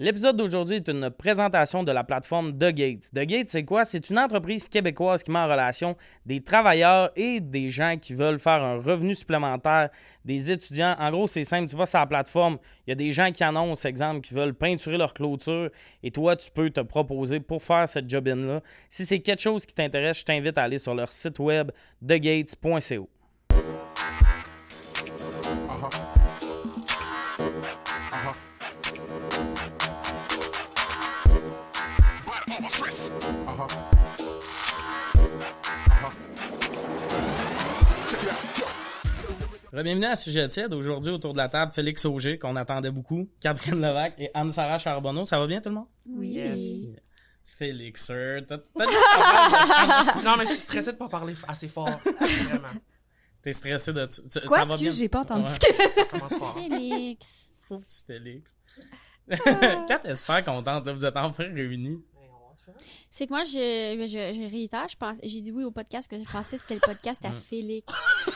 L'épisode d'aujourd'hui est une présentation de la plateforme The Gates. The Gates, c'est quoi? C'est une entreprise québécoise qui met en relation des travailleurs et des gens qui veulent faire un revenu supplémentaire, des étudiants. En gros, c'est simple, tu vas sur la plateforme, il y a des gens qui annoncent, exemple, qui veulent peinturer leur clôture et toi, tu peux te proposer pour faire cette job-in-là. Si c'est quelque chose qui t'intéresse, je t'invite à aller sur leur site web thegates.co. Bienvenue à Sujet tiède. Aujourd'hui, autour de la table, Félix Auger, qu'on attendait beaucoup, Catherine Levac et Anne-Sarah Charbonneau. Ça va bien, tout le monde? Oui. Yes. Félix, t'as Non, mais je suis stressé de pas parler assez fort. Vraiment. T'es stressé de... Quoi? Ça va bien? J'ai pas entendu Ouais. ce que... Ça commence fort. Félix. Pauvre petit Félix. Kat est super contente, là. Vous êtes enfin réunis. C'est que moi, je réitère, j'ai dit oui au podcast parce que je pensais que c'était le podcast à Félix.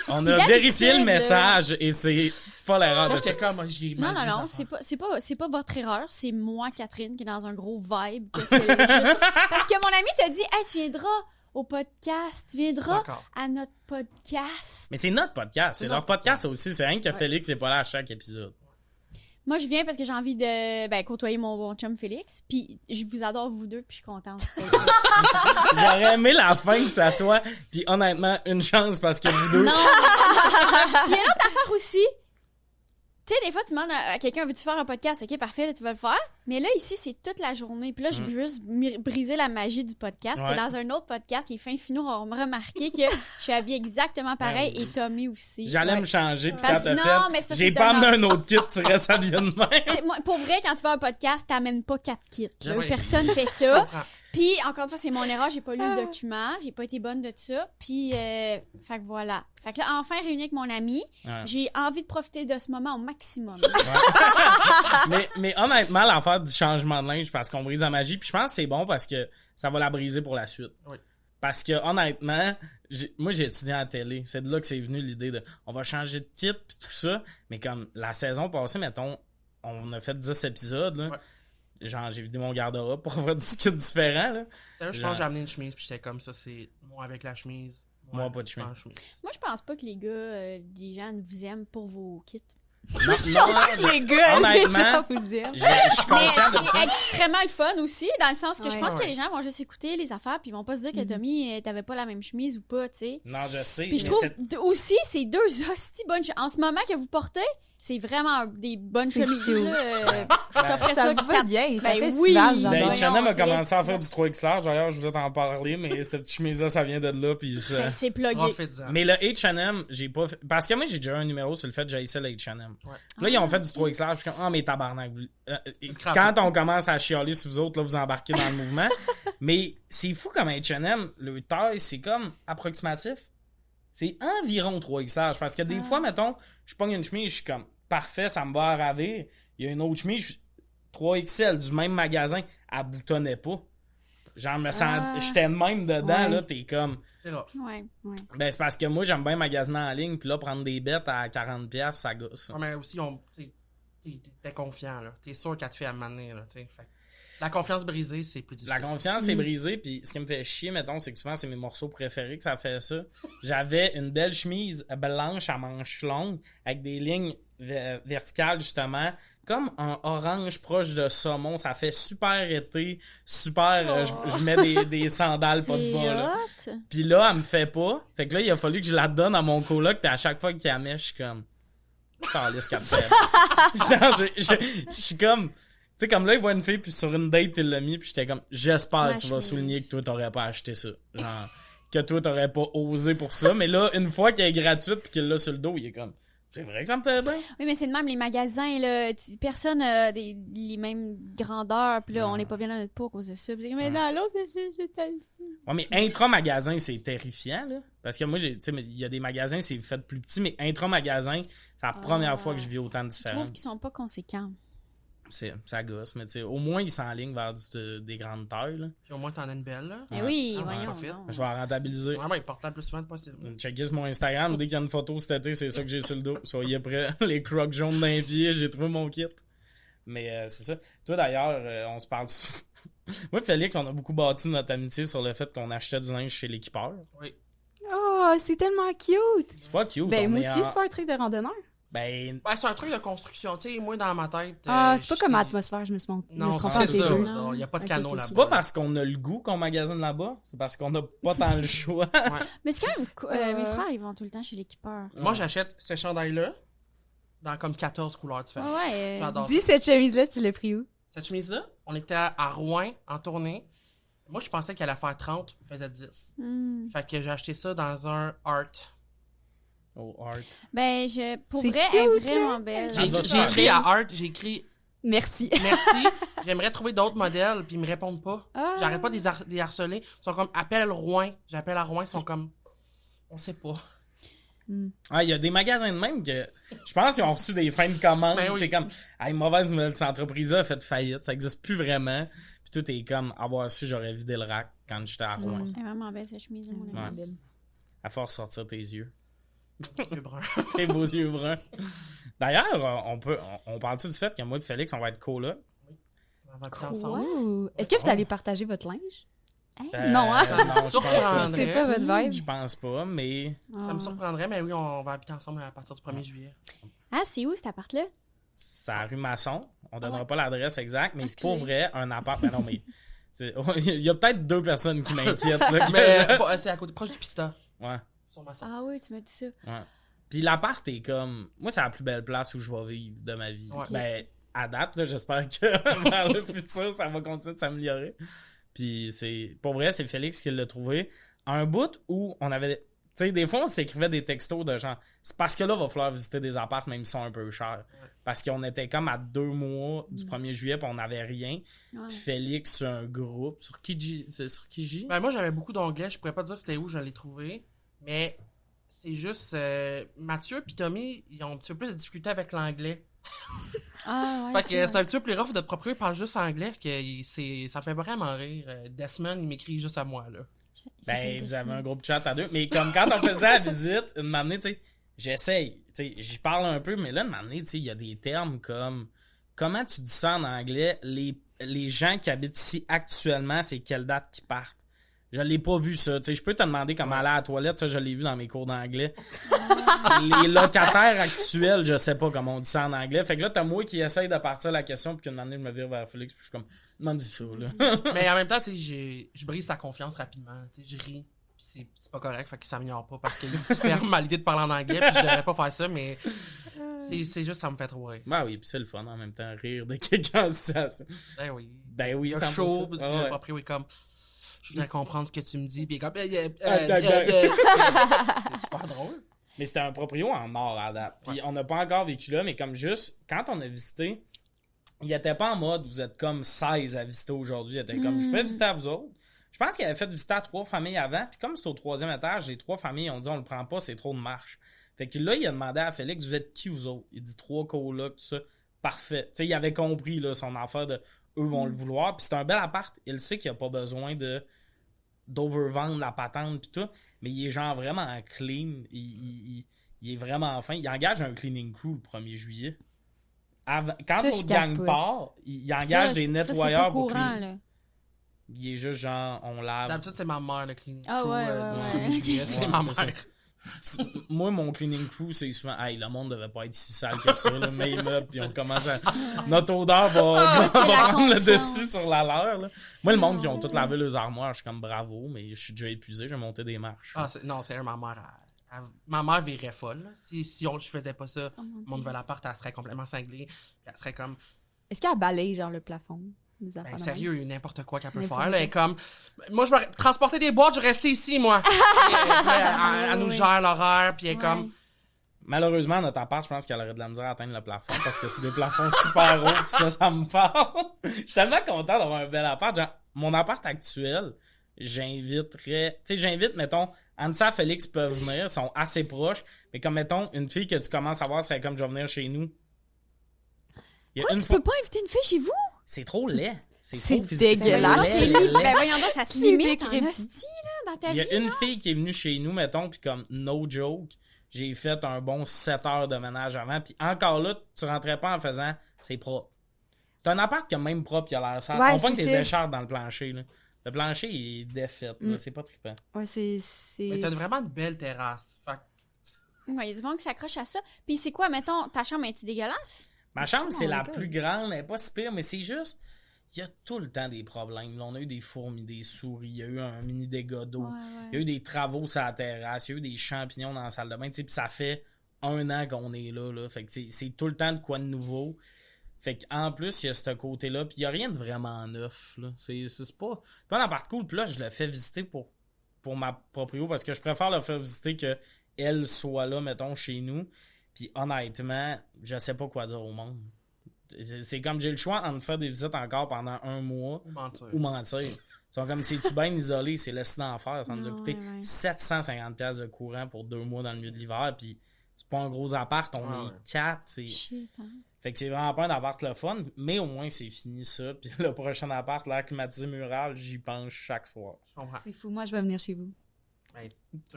On Puis a d'habitude, vérifié le message et c'est pas l'erreur Moi, de j'étais comme, j'y ai mal dit Non, des c'est pas votre erreur, c'est moi, Catherine, qui est dans un gros vibe. Que c'était juste... Parce que mon ami t'a dit, hey, tu viendras au podcast, tu viendras D'accord. à notre podcast. Mais c'est notre podcast, c'est leur notre podcast podcast. aussi. C'est rien que Ouais. Félix n'est pas là à chaque épisode. Moi, je viens parce que j'ai envie de côtoyer mon bon chum Félix. Puis je vous adore, vous deux, puis je suis contente. J'aurais aimé la fin que ça soit, puis honnêtement, une chance parce que vous deux... Non! Puis il y a une autre affaire aussi. Tu sais, des fois, tu demandes à quelqu'un, veux-tu faire un podcast? Ok, parfait, là, tu vas le faire. Mais là, ici, c'est toute la journée. Puis là, je veux juste briser la magie du podcast. Ouais. Et dans un autre podcast, les fins finaux ont remarqué que je suis habillée exactement pareil et Tommy aussi. J'allais Ouais. me changer, puis Parce- quand t'as non, fait, mais c'est parce j'ai que pas t'as- amené un autre kit, tu restes habillé de même. T'sais, moi, pour vrai, quand tu fais un podcast, t'amènes pas 4 kits. là. Oui. Personne fait Je ça. comprends. Puis, encore une fois, c'est mon erreur, j'ai pas lu le document, j'ai pas été bonne de ça. Puis, fait que voilà. Fait que là, enfin réunie avec mon ami, Ouais. j'ai envie de profiter de ce moment au maximum. mais honnêtement, l'affaire du changement de linge, parce qu'on brise la magie, puis je pense que c'est bon parce que ça va la briser pour la suite. Oui. Parce que honnêtement, moi j'ai étudié à la télé, c'est de là que c'est venu l'idée de on va changer de kit puis tout ça, mais comme la saison passée, mettons, on a fait 10 épisodes, là. Ouais. Genre j'ai vidé mon garde-robe pour avoir 10 kits différents, là. Sérieux, je pense que j'ai amené une chemise, puis j'étais comme ça, c'est moi avec la chemise. Moi, pas de sans chemise. Moi, je pense pas que les gars, les gens vous aiment pour vos kits. Non, Les gars, Honnêtement, les gens vous aiment. je suis Mais conscient de c'est ça. extrêmement le fun aussi, dans le sens que je Ouais. pense que Ouais. les gens vont juste écouter les affaires puis ils vont pas se dire que Tommy, t'avais pas la même chemise ou pas, tu sais. Non, je sais. Puis je mais trouve c'est- aussi, ces deux hosties bonnes en ce moment que vous portez, c'est vraiment des bonnes C'est chemises. cute. Là. Je t'offrais Ça ça va quatre- bien, ça Ben fait oui. festival, Ben, j'adore. Voyons, H&M a c'est commencé à vrai, faire du 3X large. D'ailleurs, je voulais t'en parler, mais cette chemise-là, ça vient de là. Puis ça... Ben, c'est plugué. Profite-en. Mais le H&M, j'ai pas fait... Parce que moi, j'ai déjà eu un numéro sur le fait que j'haïssais le H&M. Ouais. Là, ils ont fait du 3X large. Je suis comme, ah, mais tabarnak. Scrap. Quand on commence à chialer sur vous autres, là, vous embarquez dans le mouvement. Mais c'est fou comme H&M, le taille, c'est comme approximatif. C'est environ 3X large. Parce que des fois, mettons, je pogne une chemise, je suis comme, parfait, ça me va à ravir. Il y a une autre chemise, 3XL du même magasin, elle boutonnait pas. Genre, me sens... j'étais de même dedans, Ouais. là, t'es comme... C'est rough. Ouais. Ben, c'est parce que moi, j'aime bien magasiner en ligne, puis là, prendre des bêtes à 40$, ça gosse. Ouais, mais aussi, t'es confiant, là. T'es sûr qu'elle te fait amener, là, tu sais. Fait que la confiance brisée, c'est plus difficile. La confiance est brisée, puis ce qui me fait chier, mettons, c'est que souvent, c'est mes morceaux préférés que ça fait ça. J'avais une belle chemise blanche à manches longues, avec des lignes verticales, justement, comme un orange proche de saumon. Ça fait super été, super... je mets des sandales pas de C'est bas, là. hot. Puis là, elle me fait pas. Fait que là, il a fallu que je la donne à mon coloc, puis à chaque fois qu'il la met, je suis comme... Calisse qu'elle me fait. Genre, je suis comme... Tu sais, comme là, il voit une fille, puis sur une date, il l'a mis, puis j'étais comme... J'espère Ma que tu vas chemise. souligner que toi, t'aurais pas acheté ça. Genre, que toi, t'aurais pas osé pour ça. Mais là, une fois qu'elle est gratuite, puis qu'il l'a sur le dos, il est comme... C'est vrai que ça me fait bien. Oui, mais c'est de même, les magasins, là, personne n'a les mêmes grandeurs, puis là, on n'est pas bien dans notre peau à cause de ça. Puis c'est comme, mais dans l'autre, c'est tel. Ouais, mais intra-magasin, c'est terrifiant, là. Parce que moi, tu sais, il y a des magasins, c'est fait plus petit, mais intra-magasin, c'est la première fois que je vis autant de Je différences. trouve qu'ils sont pas conséquents. Ça gosse, mais tu sais, au moins, ils s'enlignent vers des grandes tailles, là. Puis au moins, t'en as une belle, là. Eh oui, Ah, voyons. profite. donc. Je vais en rentabiliser. Ouais, porte-la le plus souvent possible. Checkez sur mon Instagram, dès qu'il y a une photo cet été, c'est ça que j'ai sur le dos. Soyez prêts, les crocs jaunes d'un pied, j'ai trouvé mon kit. Mais c'est ça. Toi, d'ailleurs, on se parle... Moi, Félix, on a beaucoup bâti notre amitié sur le fait qu'on achetait du linge chez l'équipeur. Oui. Oh, c'est tellement cute! C'est pas cute. Ben, on moi est aussi, en- c'est pas un truc de randonneur. Ben, Ben, c'est un truc de construction. Tu sais, moi, dans ma tête. C'est pas comme Atmosphère, je me suis Non, trompée c'est entre les ça. deux. Non, il n'y a pas de Ok, canot ok, là-bas. c'est pas parce qu'on a le goût qu'on magasine là-bas, c'est parce qu'on n'a pas tant le choix. Mais c'est quand même... mes frères, ils vont tout le temps chez l'équipeur. Moi, j'achète ce chandail-là dans comme 14 couleurs différentes. Ouais. J'adore Dis ça. cette chemise-là, tu l'as pris où? Cette chemise-là, on était à Rouen en tournée. Moi, je pensais qu'elle allait faire 30, elle faisait 10. Fait que j'ai acheté ça dans un Art. Oh, Art. Ben, pour C'est vrai, elle est cute, vraiment belle. Ah, va J'ai faire. écrit à Art, j'ai écrit Merci. merci, j'aimerais trouver d'autres modèles, puis ils me répondent pas. Ah. J'arrête pas de les harceler. Ils sont comme, appelle Rouen. J'appelle à Rouen, ils sont comme, on sait pas. Ah, il y a des magasins de même que je pense qu'ils ont reçu des fins de commande. Ben oui. C'est comme, hey, mauvaise nouvelle, cette entreprise-là a fait faillite, ça existe plus vraiment. Puis tout est comme, avoir su, j'aurais vidé le rack quand j'étais à Rouen. Elle est vraiment belle, cette chemise. Mon ami. Ouais. À force sortir tes yeux. Yeux bruns. Tes beaux yeux bruns. D'ailleurs, on parle-tu du fait que moi et Félix, on va être colocs? On va être ensemble. Ouh. Est-ce que vous allez partager votre linge? Euh, Non, hein? non, je Surprendrait. pense, C'est pas votre je vibe? pense pas, mais Ça me surprendrait, mais oui, on va habiter ensemble à partir du 1er juillet. Ah, c'est où cet appart-là? c'est à rue Masson. On donnera ouais. pas l'adresse exacte, mais Excusez. pour vrai, un appart. Ben non, mais il y a peut-être 2 personnes qui m'inquiètent. là, que Mais c'est à côté, proche du Pista, Ouais. sur ma Ah oui, tu m'as dit ça. Ouais. Puis l'appart est comme... Moi, c'est la plus belle place où je vais vivre de ma vie. Ouais. Ben, à date, là, j'espère que dans le futur, ça va continuer de s'améliorer. Puis c'est... Pour vrai, c'est Félix qui l'a trouvé. Un bout où on avait... Tu sais, des fois, on s'écrivait des textos de genre... C'est parce que là, il va falloir visiter des apparts, même s'ils sont un peu chers. Parce qu'on était comme à 2 mois du 1er juillet, puis on n'avait rien. Ouais. Puis Félix, sur un groupe, sur Kijiji... C'est sur Kijiji? Ben, moi, j'avais beaucoup d'onglets. Je pourrais pas dire c'était où je l'ai trouvé. Mais c'est juste... Mathieu et Tommy, ils ont un petit peu plus de difficulté avec l'anglais. Ah ouais. Fait que c'est un petit peu plus rough. Notre propriétaire parle juste anglais. Ça me fait vraiment rire. Desmond, il m'écrit juste à moi, là. Ben, vous avez un groupe chat à 2. Mais comme quand on faisait la visite, une année, tu sais, j'essaye. Tu sais, j'y parle un peu, mais là, une année, tu sais, il y a des termes comme... Comment tu dis ça en anglais? Les gens qui habitent ici actuellement, c'est quelle date qu'ils partent? Je l'ai pas vu, ça. Tu sais, je peux te demander comment aller à la toilette. Ça, je l'ai vu dans mes cours d'anglais. Les locataires actuels, je sais pas comment on dit ça en anglais. Fait que là, t'as moi qui essaye de partir la question, puis qu'une année, je me vire vers Félix, puis je suis comme... Demande ça, là. Mais en même temps, tu sais, je brise sa confiance rapidement. Tu sais, je ris. Puis c'est pas correct, fait qu'il s'améliore pas parce qu'il se ferme à l'idée de parler en anglais, puis je devrais pas faire ça, mais c'est juste ça me fait trop rire. Ben oui, puis c'est le fun en même temps, rire de quelqu'un en situation. Ben oui. Ben oui, Il y a 100%. chaud, puis Ah le ouais. propriétaire est comme, je voudrais comprendre ce que tu me dis, puis il est comme, c'est super drôle. Mais c'était un proprio en or à date. Puis on n'a pas encore vécu là, mais comme juste, quand on a visité, il était pas en mode vous êtes comme 16 à visiter aujourd'hui. Il était comme je fais visiter à vous autres. Je pense qu'il avait fait visiter à 3 familles avant. Puis comme c'est au 3e étage, les 3 familles ont dit on le prend pas, c'est trop de marche. Fait que là, il a demandé à Félix, vous êtes qui vous autres? Il dit 3 colocs, tout ça. Parfait. Tu sais, il avait compris là, son affaire de eux vont le vouloir. Puis c'est un bel appart. Il sait qu'il a pas besoin d'overvendre la patente puis tout. Mais il est genre vraiment clean. Il est vraiment fin. Il engage un cleaning crew le 1er juillet. Quand Ça, je notre gang capote. part, il engage des nettoyeurs ça, c'est pas pour courant, clean. là. Il est juste genre, on lave. D'habitude, c'est ma mère, le cleaning Ah crew, ouais, du ouais. 1er juillet, c'est Ouais, ma c'est mère. Moi, mon cleaning crew, c'est souvent, hey, le monde devait pas être si sale que ça, là, mes meubles, puis on commence à. Notre odeur va c'est la prendre le confiance. dessus sur la leur, là. Moi, le monde qui ont tout lavé leurs armoires, je suis comme bravo, mais je suis déjà épuisé, j'ai monté des marches. Ah, non, c'est ma mère. Ma mère virait folle. Là. Si je faisais pas ça, Oh mon mon Dieu. nouvel appart, elle serait complètement cinglée. Elle serait comme, Est-ce qu'elle balaye, genre, le plafond? Des affaires ben, de sérieux, n'importe quoi qu'elle peut N'importe faire. quoi. Là, elle est comme, moi, je vais transporter des boîtes, je vais rester ici, moi. Elle nous oui. gère l'horaire, puis elle est Ouais. comme, Malheureusement, notre appart, je pense qu'elle aurait de la misère à atteindre le plafond parce que c'est des plafonds super hauts, pis ça me parle. Je suis tellement content d'avoir un bel appart. Genre, mon appart actuel, j'invite, mettons, Anissa et Félix peuvent venir, ils sont assez proches, mais comme, mettons, une fille que tu commences à voir serait comme, je vais venir chez nous. Il y a Quoi, une tu fois- peux pas inviter une fille chez vous? C'est trop laid. C'est trop physique. dégueulasse. C'est Ben, laid. voyons donc, ça te C'est limite en décrépit. hostie, là, dans ta Il y vie. a une fille qui est venue chez nous, mettons, puis comme, no joke, j'ai fait un bon 7 heures de ménage avant, puis encore là, tu rentrais pas en faisant, c'est propre. C'est un appart qui a même propre, qui a l'air sale. Ouais, On pogne c'est des ça. écharpes dans le plancher, là. Le plancher, il est défait, là. C'est pas trippant. Ouais, Mais t'as vraiment une belle terrasse. Fait que Ouais, il y a du monde qui s'accroche à ça. Puis c'est quoi, mettons, ta chambre est-tu dégueulasse? Ma chambre, c'est Oh la my God. plus grande, elle est pas si pire, mais c'est juste... Il y a tout le temps des problèmes. Là, on a eu des fourmis, des souris, il y a eu un mini dégât d'eau, il y a eu des travaux sur la terrasse, il y a eu des champignons dans la salle de bain, tu sais, puis ça fait 1 an qu'on est là. Fait que c'est tout le temps de quoi de nouveau. Fait qu'en plus, il y a ce côté-là, puis il n'y a rien de vraiment neuf, là. C'est pas un appart cool, puis là, je le fais visiter pour ma proprio, parce que je préfère le faire visiter que elle soit là, mettons, chez nous. Puis honnêtement, je sais pas quoi dire au monde. C'est comme j'ai le choix entre faire des visites encore pendant 1 mois ou mentir. ou mentir. Ils sont comme si tu bien isolé, c'est laissé d'enfer. Ça nous a Non, coûté ouais. 750$ de courant pour 2 mois dans le milieu de l'hiver. Puis c'est pas un gros appart, on Ouais, est ouais. 4. Shit, hein. Fait que c'est vraiment pas un appart le fun, mais au moins c'est fini ça. Puis le prochain appart, l'air climatisé mural, j'y pense chaque soir. Je comprends. C'est fou, moi je vais venir chez vous. Ben,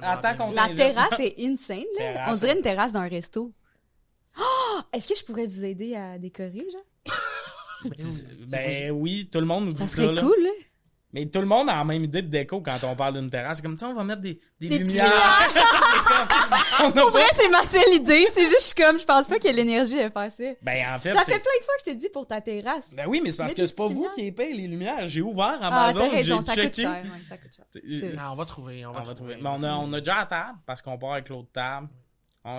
Attends qu'on La t'invite. terrasse est insane, là. Terrasse, On dirait ouais. une terrasse d'un resto. Oh! Est-ce que je pourrais vous aider à décorer, genre? Ben oui, tout le monde nous dit Ça ça. serait Là. cool, là. Mais tout le monde a la même idée de déco quand on parle d'une terrasse. C'est comme, tiens, on va mettre des Des lumières. On a Pour pas- vrai, c'est ma seule idée. C'est juste, je suis comme, je pense pas qu'il y ait l'énergie à faire ça. Ben en fait, Ça c'est... fait plein de fois que je te dis pour ta terrasse. Ben oui, mais c'est parce Mets que des c'est pas petites vous lumières. qui payez les lumières. J'ai ouvert Ah, Amazon, t'as raison, j'ai ça coûte checké. cher. Ouais, ça coûte cher. C'est- Non, on va trouver. On va trouver. Mais on a déjà la table parce qu'on part avec l'autre table.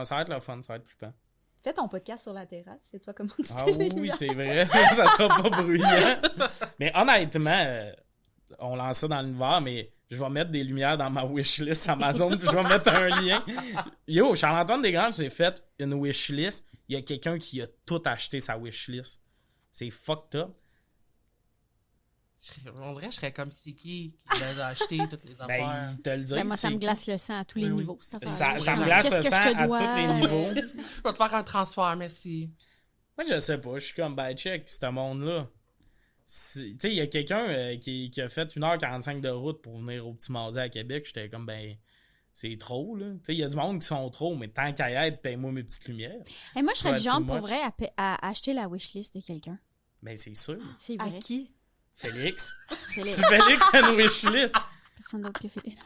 Ça va être le fun, ça va être trippant. Fais ton podcast sur la terrasse. Fais-toi comment tu Ah fais les oui, lumières. c'est vrai. Ça sera pas bruyant. Mais honnêtement, on lance ça dans l'univers, mais je vais mettre des lumières dans ma wishlist Amazon puis je vais mettre un lien. Yo, Charles-Antoine Desgranges, j'ai fait une wishlist. Il y a quelqu'un qui a tout acheté sa wishlist. C'est fucked up. On dirait que je serais comme c'est qui les a acheté toutes les affaires. Ben, il te le dit. Ben, moi, ça c'est me qui. glace le sang à tous les Oui, oui. niveaux. Ça Ça me glace le Qu'est-ce que sang je te à dois? tous les niveaux. Je vais te faire un transfert, merci. Moi, je sais pas. Je suis comme, ben, check, ce monde-là. Tu sais, il y a quelqu'un qui a fait 1h45 de route pour venir au Petit Mardi à Québec. J'étais comme, ben, c'est trop, là. Tu sais, il y a du monde qui sont trop, mais tant qu'à y être, paye-moi mes petites lumières. Et moi, je serais du Soit genre too pour much. vrai à acheter la wishlist de quelqu'un. Ben, c'est sûr. C'est À vrai. qui? Félix. Félix. Si Félix a une wishlist. Personne d'autre que Félix.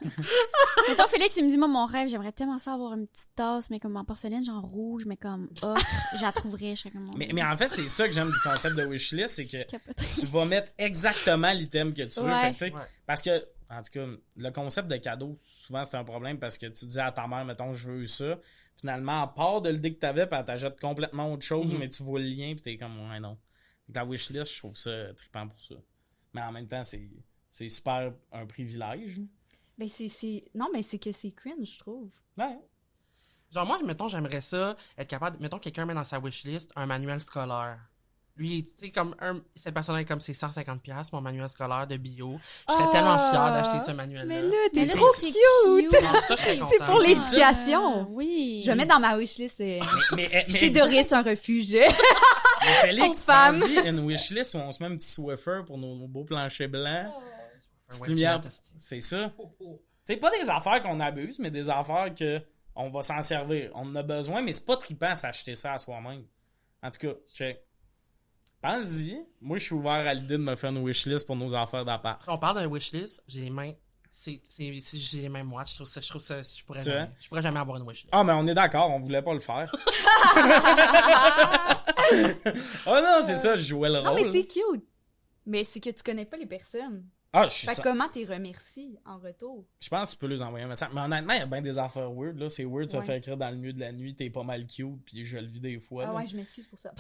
Mettons, Félix, il me dit, moi, mon rêve, j'aimerais tellement ça avoir une petite tasse, mais comme en porcelaine, genre rouge, mais comme ocre. Je la trouverais, je serais comme... Mais en fait, c'est ça que j'aime du concept de wishlist, c'est Je que capoterais. tu vas mettre exactement l'item que tu veux. Ouais. Fait que, tu sais, Ouais. parce que, en tout cas, le concept de cadeau, souvent, c'est un problème parce que tu dis à ta mère, mettons, je veux ça. Finalement, à part de l'idée que t'avais, puis elle t'achète complètement autre chose, mais tu vois le lien, puis t'es comme, ouais, non. Donc, la wishlist, je trouve ça trippant pour ça. Mais en même temps, c'est super un privilège. Ben, non, mais c'est que c'est cringe, je trouve. Ouais. Genre, moi, mettons, j'aimerais ça être capable. Mettons, quelqu'un met dans sa wishlist un manuel scolaire. Lui, tu sais, comme cette personne-là, comme c'est 150$, mon manuel scolaire de bio. Je serais Ah! tellement fier d'acheter ce manuel-là. Mais là, Mais t'es là, trop c'est cute! Ah, ça, je serais C'est content. pour C'est l'éducation. Oui. Je vais mettre dans ma wishlist Mais chez exact. Doris un refuge. Mais Félix, Aux femmes. pense-y, une wishlist où on se met un petit Swiffer pour nos beaux planchers blancs. Un Petite wet lumière. chat, esti. C'est ça. C'est pas des affaires qu'on abuse, mais des affaires que on va s'en servir. On en a besoin, mais c'est pas trippant à s'acheter ça à soi-même. En tout cas, check. Pense-y. Moi, je suis ouvert à l'idée de me faire une wishlist pour nos affaires d'appart. On parle d'un wishlist, j'ai les mains. J'ai les mains moites. Je trouve ça. Je pourrais jamais avoir une wishlist. Ah, mais on est d'accord, on voulait pas le faire. Oh non, c'est ça, je jouais le rôle. Non, mais c'est cute. Mais c'est que tu connais pas les personnes. Ah, je suis Fait que ça. comment t'es remercies en retour? Je pense que tu peux les envoyer un message. Mais honnêtement, il y a bien des affaires weird. Là. C'est weird, ça Ouais. fait écrire dans le milieu de la nuit, t'es pas mal cute, puis je le vis des fois. Ah là. ouais, je m'excuse pour ça.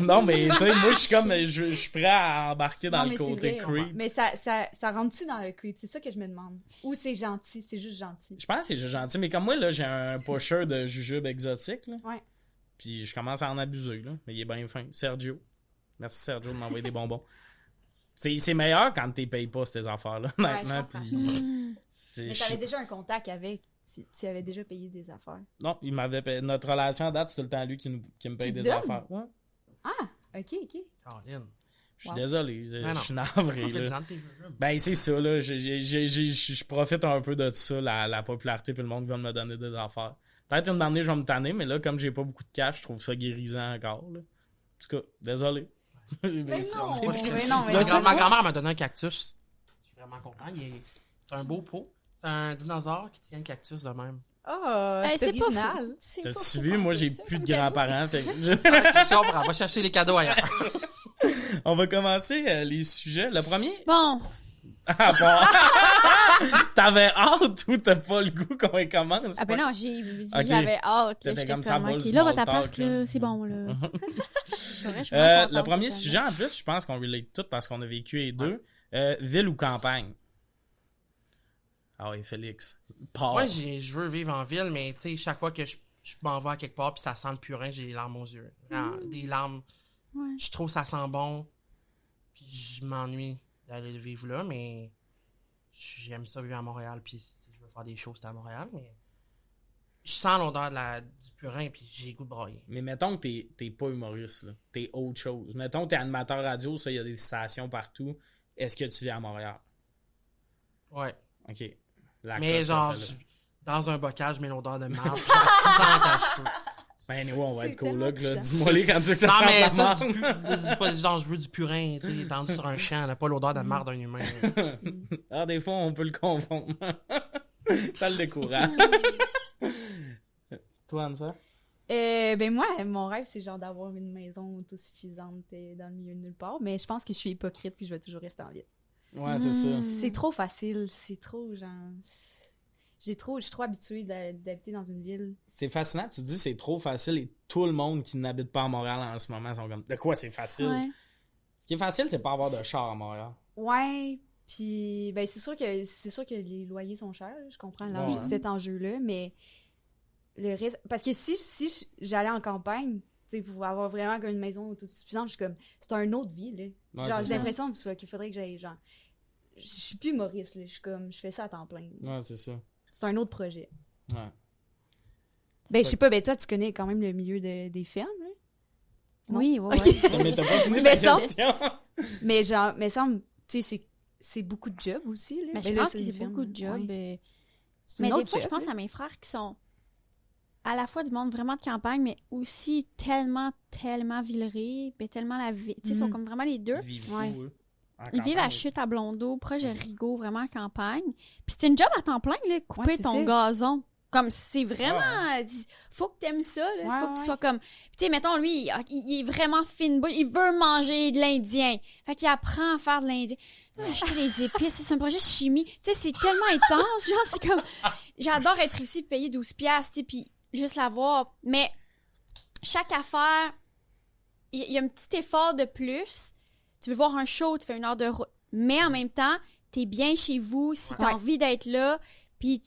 Non, mais tu sais, moi, je suis comme, je suis prêt à embarquer dans Non, le mais c'est côté vrai. creep. Mais ça rentre-tu dans le creep? C'est ça que je me demande. Ou c'est gentil, c'est juste gentil. Je pense que c'est juste gentil, mais comme moi, là, j'ai un pusher de jujube exotique, là. Ouais. Puis je commence à en abuser, là. Mais il est bien fin. Sergio. Merci, Sergio, de m'envoyer des bonbons. C'est meilleur quand t'es payes pas ces affaires-là, Ouais, honnêtement. je comprends. Puis c'est- Mais t'avais déjà un contact avec. Tu avais déjà payé des affaires. Non, il m'avait payé. Notre relation à date, c'est tout le temps lui qui me paye Qui des donne? affaires. Ouais. Ah, ok. Caroline. Je suis Wow. désolé, je non. suis navré. On fait là. des anti-rooms. Ben, c'est ça, là. Je profite un peu de ça, la popularité, puis le monde vient de me donner des affaires. Peut-être une année, je vais me tanner, mais là, comme j'ai pas beaucoup de cash, je trouve ça guérisant encore, là. En tout cas, désolé. Mais C'est non, pas- mais non, mais Je non. sais Ma pas. grand-mère m'a donné un cactus. Je suis vraiment content. C'est un beau pot. C'est un dinosaure qui tient un cactus de même. Ah, c'est c'est pas original. fou. C'est T'as pas su fou, vu? Moi, en j'ai fait, ça, plus de comme cadeau. grands-parents. Fait que Je comprends. Va chercher les cadeaux ailleurs. On va commencer les sujets. Le premier... Bon, Ah, bon. T'avais hâte ou t'as pas le goût qu'on y commence? ah ben non, j'avais hâte. T'étais J'étais comme ça, comme, va, ok, le là, votre small appart, talk, là, là. c'est bon, là. C'est vrai, je suis vraiment Le contente, premier finalement. sujet, en plus, je pense qu'on relate tout parce qu'on a vécu les deux. Ville ou campagne? Ah oui, Félix. Pars. Moi, je veux vivre en ville, mais tu sais, chaque fois que je m'en vais à quelque part puis ça sent le purin, j'ai les larmes aux yeux. Des larmes. Ouais. Je trouve ça sent bon. Puis je m'ennuie d'aller vivre là, mais j'aime ça vivre à Montréal. Puis si je veux faire des choses, c'est à Montréal, mais je sens l'odeur du purin puis j'ai le goût de brailler. Mais mettons que t'es pas humoriste, là. T'es autre chose. Mettons que t'es animateur radio, ça, il y a des stations partout. Est-ce que tu vis à Montréal? Ouais. OK. La Mais cote, genre, ça fait là. dans un bocage, je mets l'odeur de marde. Puis je la sens quand je peux. Ben, anyway, on va C'est être coloc, là. tellement Dis-moi les quand tu veux que ça Non, sente mais la ça, marde. c'est pas genre, je veux du purin, tu sais, tendu sur un champ, là, pas l'odeur de marde d'un humain. Ah, des fois, on peut le confondre. Ça le décourage. Toi, Anne-ça? Ben moi, mon rêve, c'est genre d'avoir une maison autosuffisante dans le milieu de nulle part, mais je pense que je suis hypocrite puis je vais toujours rester en ville. Ouais, c'est ça. C'est trop facile, c'est trop, genre... Je suis trop habituée d'habiter dans une ville. C'est fascinant, tu dis c'est trop facile et tout le monde qui n'habite pas à Montréal en ce moment sont comme de quoi c'est facile? Ouais. Ce qui est facile, c'est pas avoir de char à Montréal. Ouais, puis ben c'est sûr que les loyers sont chers, je comprends Ouais. cet enjeu-là, mais le reste... Parce que si j'allais en campagne, tu sais, pour avoir vraiment comme une maison autosuffisante, je suis comme... C'est un autre vie, là. Ouais, Genre, c'est j'ai ça. l'impression qu'il faudrait que j'aille, genre... Je suis plus humoriste, là. Je suis comme... Je fais ça à temps plein. Ouais, c'est ça. C'est un autre projet. Ouais. Ben, je sais pas, ben toi, tu connais quand même le milieu des fermes, là. Non? Oui, ouais, Ok. ouais. Mais t'as pas fini Mais ta ça- question. Mais genre, mais semble, tu sais, c'est beaucoup de jobs aussi, là. Mais Ben je là, pense que une c'est ferme, beaucoup de jobs. ouais. C'est Mais une des autre fois, je job, pense là. à mes frères qui sont à la fois du monde vraiment de campagne, mais aussi tellement, tellement villeries, mais tellement la vie. Tu sais, ils sont Mhm. comme vraiment les deux. Ils vivent Ouais. où, eux? En Ils vivent à campagne? Chute à Blondeau, proche de Rigaud, vraiment en campagne. Puis c'est une job à temps plein, là, couper Ouais, c'est ton ça. gazon. Comme c'est vraiment. Faut que t'aimes ça, là. Ouais, Faut que tu ouais. sois comme. Puis tu sais, mettons, lui, il est vraiment fine bouche. Il veut manger de l'Indien. Fait qu'il apprend à faire de l'Indien. Acheter des épices, c'est un projet de chimie. Tu sais, c'est tellement intense. Genre, c'est comme. J'adore être ici, payer 12$, tu sais, puis juste la voir. Mais chaque affaire, il y a un petit effort de plus. Tu veux voir un show, tu fais 1 heure de route. Mais en même temps, t'es bien chez vous si t'as Ouais. envie d'être là. Puis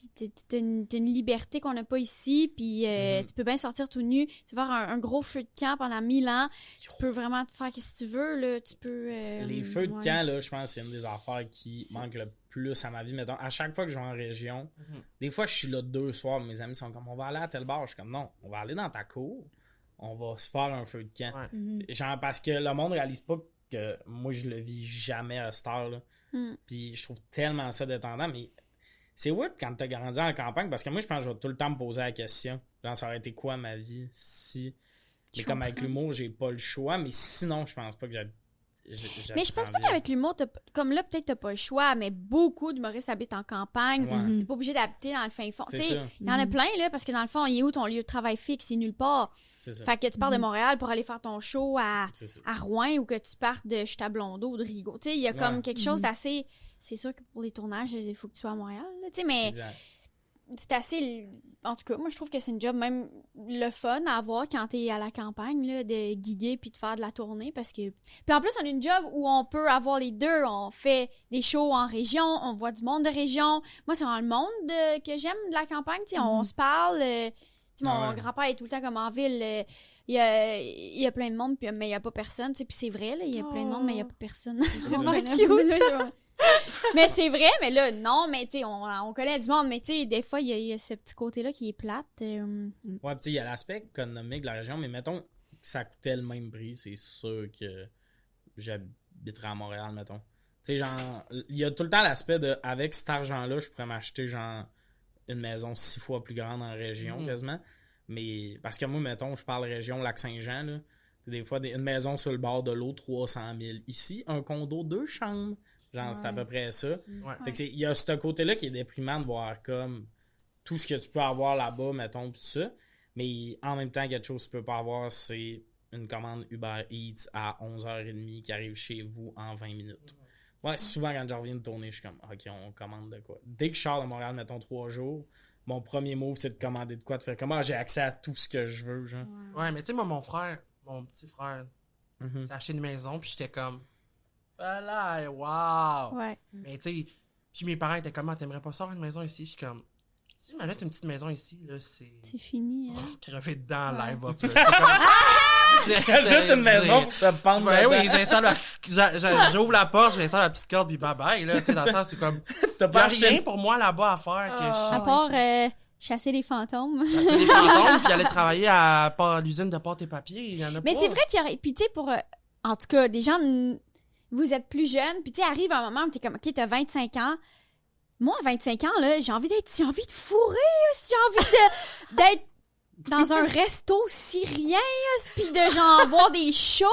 t'as une liberté qu'on n'a pas ici. Puis tu peux bien sortir tout nu. Tu peux faire un gros feu de camp pendant 1000 ans. Tu peux vraiment te faire ce que tu veux. Là. Tu peux... Les feux de ouais. camp, là, je pense que c'est une des affaires qui manque le plus à ma vie. Mettons, à chaque fois que je vais en région, des fois, je suis là 2 soirs, mes amis sont comme, on va aller à tel bar. Je suis comme, non, on va aller dans ta cour. On va se faire un feu de camp. Ouais. Mhm. Genre, parce que le monde réalise pas que moi, je le vis jamais à cette heure-là. Mm. Puis je trouve tellement ça détendant, mais c'est weird quand t'as grandi en campagne, parce que moi, je pense que je vais tout le temps me poser la question. Genre, ça aurait été quoi ma vie si... Mais Je comme avec comprends. l'humour, j'ai pas le choix, mais sinon, je pense pas que Mais je pense pas qu'avec l'humour, comme là, peut-être t'as pas le choix, mais beaucoup d'humoristes habitent en campagne. Ouais. T'es pas obligé d'habiter dans le fin fond. C'est Tu sais, ça, il y en a plein, là, parce que dans le fond, il est où ton lieu de travail fixe? Il est nulle part. c'est ça. Fait que tu pars de Montréal pour aller faire ton show C'est ça. à Rouen ou que tu partes de Chute-à-Blondeau ou de Rigaud. Tu sais, il y a comme Ouais. quelque chose d'assez... C'est sûr que pour les tournages, il faut que tu sois à Montréal, là, tu sais, mais Exact. c'est assez... En tout cas, moi, je trouve que c'est une job même le fun à avoir quand t'es à la campagne, là, de guider puis de faire de la tournée, parce que... Puis en plus, on a une job où on peut avoir les deux. On fait des shows en région, on voit du monde de région. Moi, c'est vraiment le monde que j'aime de la campagne, tu sais, on se parle... Tu sais, mon Ah ouais. grand-père est tout le temps comme en ville. Il y a plein de monde, mais il n'y a pas personne. Tu sais, puis c'est vrai, là, il y a plein de monde, mais il n'y a pas personne. vraiment Mais c'est vrai, mais là, non, mais tu sais, on connaît du monde, mais tu sais, des fois, il y a ce petit côté-là qui est plate. Ouais, pis tu sais, il y a l'aspect économique de la région, mais mettons que ça coûtait le même prix, c'est sûr que j'habiterais à Montréal, mettons. Tu sais, genre, il y a tout le temps l'aspect de, avec cet argent-là, je pourrais m'acheter, genre, une maison 6 fois plus grande en région, quasiment. Mais, parce que moi, mettons, je parle région Lac-Saint-Jean, là. Des fois, une maison sur le bord de l'eau, 300 000. Ici, un condo, 2 chambres. Genre, c'est à peu près ça. Ouais. Fait que il y a ce côté-là qui est déprimant de voir comme tout ce que tu peux avoir là-bas, mettons, pis ça. Mais en même temps, quelque chose que tu peux pas avoir, c'est une commande Uber Eats à 11h30 qui arrive chez vous en 20 minutes. Ouais, souvent, quand je reviens de tourner, je suis comme, OK, on commande de quoi? Dès que je sors de Montréal, mettons 3 jours, mon premier move, c'est de commander de quoi? De faire comment j'ai accès à tout ce que je veux, genre. Ouais, mais tu sais, moi, mon petit frère, Mhm. s'est acheté une maison, puis j'étais comme, voilà, wow! Ouais. Mais tu sais, puis mes parents étaient comme, ah, t'aimerais pas ça avoir une maison ici? Je suis comme, si je m'achète une petite maison ici, là, c'est C'est fini, hein. crever dedans, Ouais. live up. là. Rajoute une maison pour se pendre Ben oui, dedans. j'installe j'ouvre la porte, j'installe la petite corde, puis bye bye, là, tu sais, dans le sens, c'est comme, T'as y a pas rien acheté pour moi là-bas à faire que À je part chasser les fantômes. acheter des fantômes, puis aller travailler à l'usine de pâte et papier, il y en a Mais pas. c'est vrai qu'il y aurait. Puis, tu sais, pour. En tout cas, des gens. Vous êtes plus jeunes. Puis, tu sais, arrive un moment où t'es comme, OK, t'as 25 ans. Moi, à 25 ans, là, j'ai envie de fourrer. J'ai envie d'être dans un resto syrien. Puis de, genre, voir des shows.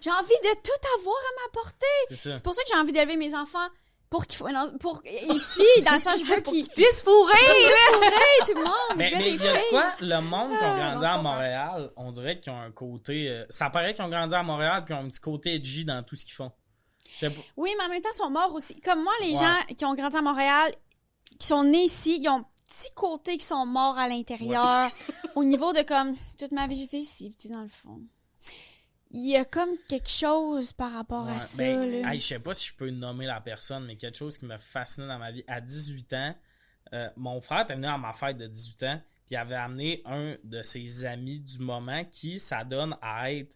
J'ai envie de tout avoir à ma portée. C'est ça. C'est pour ça que j'ai envie d'élever mes enfants. Pour qu'ils pour ici, dans le sens, je veux qu'ils Puisse fourrer! fourrer tout le monde. Mais les gars, il les y a de filles. quoi, le monde qui ont grandi non, à je Montréal, on dirait qu'ils ont un côté... ça paraît qu'ils ont grandi à Montréal puis ils ont un petit côté edgy dans tout ce qu'ils font. Je sais pas. Oui, mais en même temps, ils sont morts aussi. Comme moi, les Ouais. gens qui ont grandi à Montréal, qui sont nés ici, ils ont un petit côté qui sont morts à l'intérieur. Au niveau de comme, toute ma vie, j'étais ici, petit dans le fond. Il y a comme quelque chose par rapport à Ouais, ça, ben, là. hey, je sais pas si je peux nommer la personne, mais quelque chose qui m'a fasciné dans ma vie. À 18 ans, mon frère était venu à ma fête de 18 ans, puis il avait amené un de ses amis du moment qui s'adonne à être,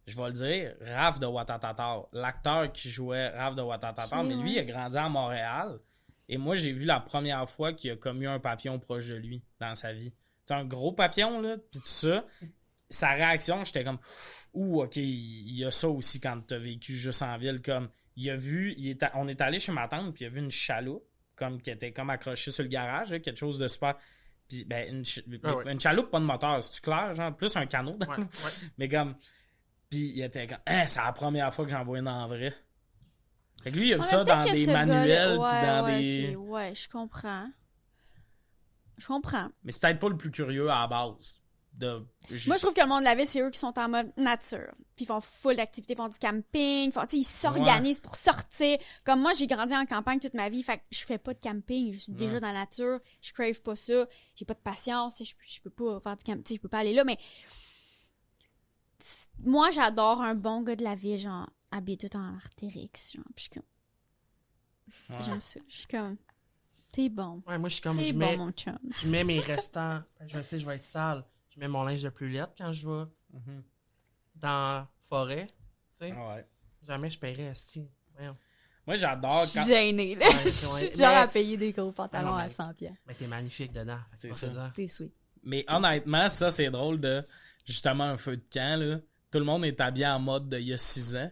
je vais le dire, Raph de Ouattatata. L'acteur qui jouait Raph de Ouattatata, Ok, mais lui, ouais. il a grandi à Montréal. Et moi, j'ai vu la première fois qu'il a commis un papillon proche de lui dans sa vie. C'est un gros papillon, là, puis tout ça. Sa réaction, j'étais comme ouh, ok, il y a ça aussi quand t'as vécu juste en ville. Comme, il a vu, on est allé chez ma tante, puis il a vu une chaloupe, comme, qui était comme accrochée sur le garage, là, quelque chose de super. Puis, ben, une chaloupe, pas de moteur, c'est-tu clair, genre, plus un canot. Ouais, ouais. Mais comme, puis il était comme, c'est la première fois que j'en vois une en vrai. Fait que lui, il a vu En ça même temps dans que des ce manuels, gars-là- puis dans ouais, des. ok, ouais, je comprends. Je comprends. Mais c'est peut-être pas le plus curieux à la base. Moi, je trouve que le monde de la ville, c'est eux qui sont en mode nature. Puis ils font full d'activités, ils font du camping, tu sais, ils s'organisent pour sortir. Comme moi, j'ai grandi en campagne toute ma vie, fait que je fais pas de camping, je suis déjà dans la nature, je crave pas ça, j'ai pas de patience, tu sais, je peux pas faire du camping, je peux pas aller là, mais moi, j'adore un bon gars de la ville, genre, habillé tout en Artérix, genre, puis je suis comme, j'aime ça, je suis comme, t'es bon, Ouais, moi, je suis comme, t'es bon, mon chum. je mets mes restants, je sais, je vais être sale. Je mets mon linge de plus lettre quand je vais dans la forêt. Tu sais, Ouais. jamais je paierais esti. Voyons. Moi, j'adore Je suis quand. gênée, là. Ouais, Je c'est suis genre vrai. à payer des gros pantalons Ah non, à mais- 100 pièces. Mais t'es magnifique dedans. C'est Pas ça. dire. T'es sweet. Mais honnêtement, ça, c'est drôle de justement un feu de camp, là. Tout le monde est habillé en mode d'il y a 6 ans.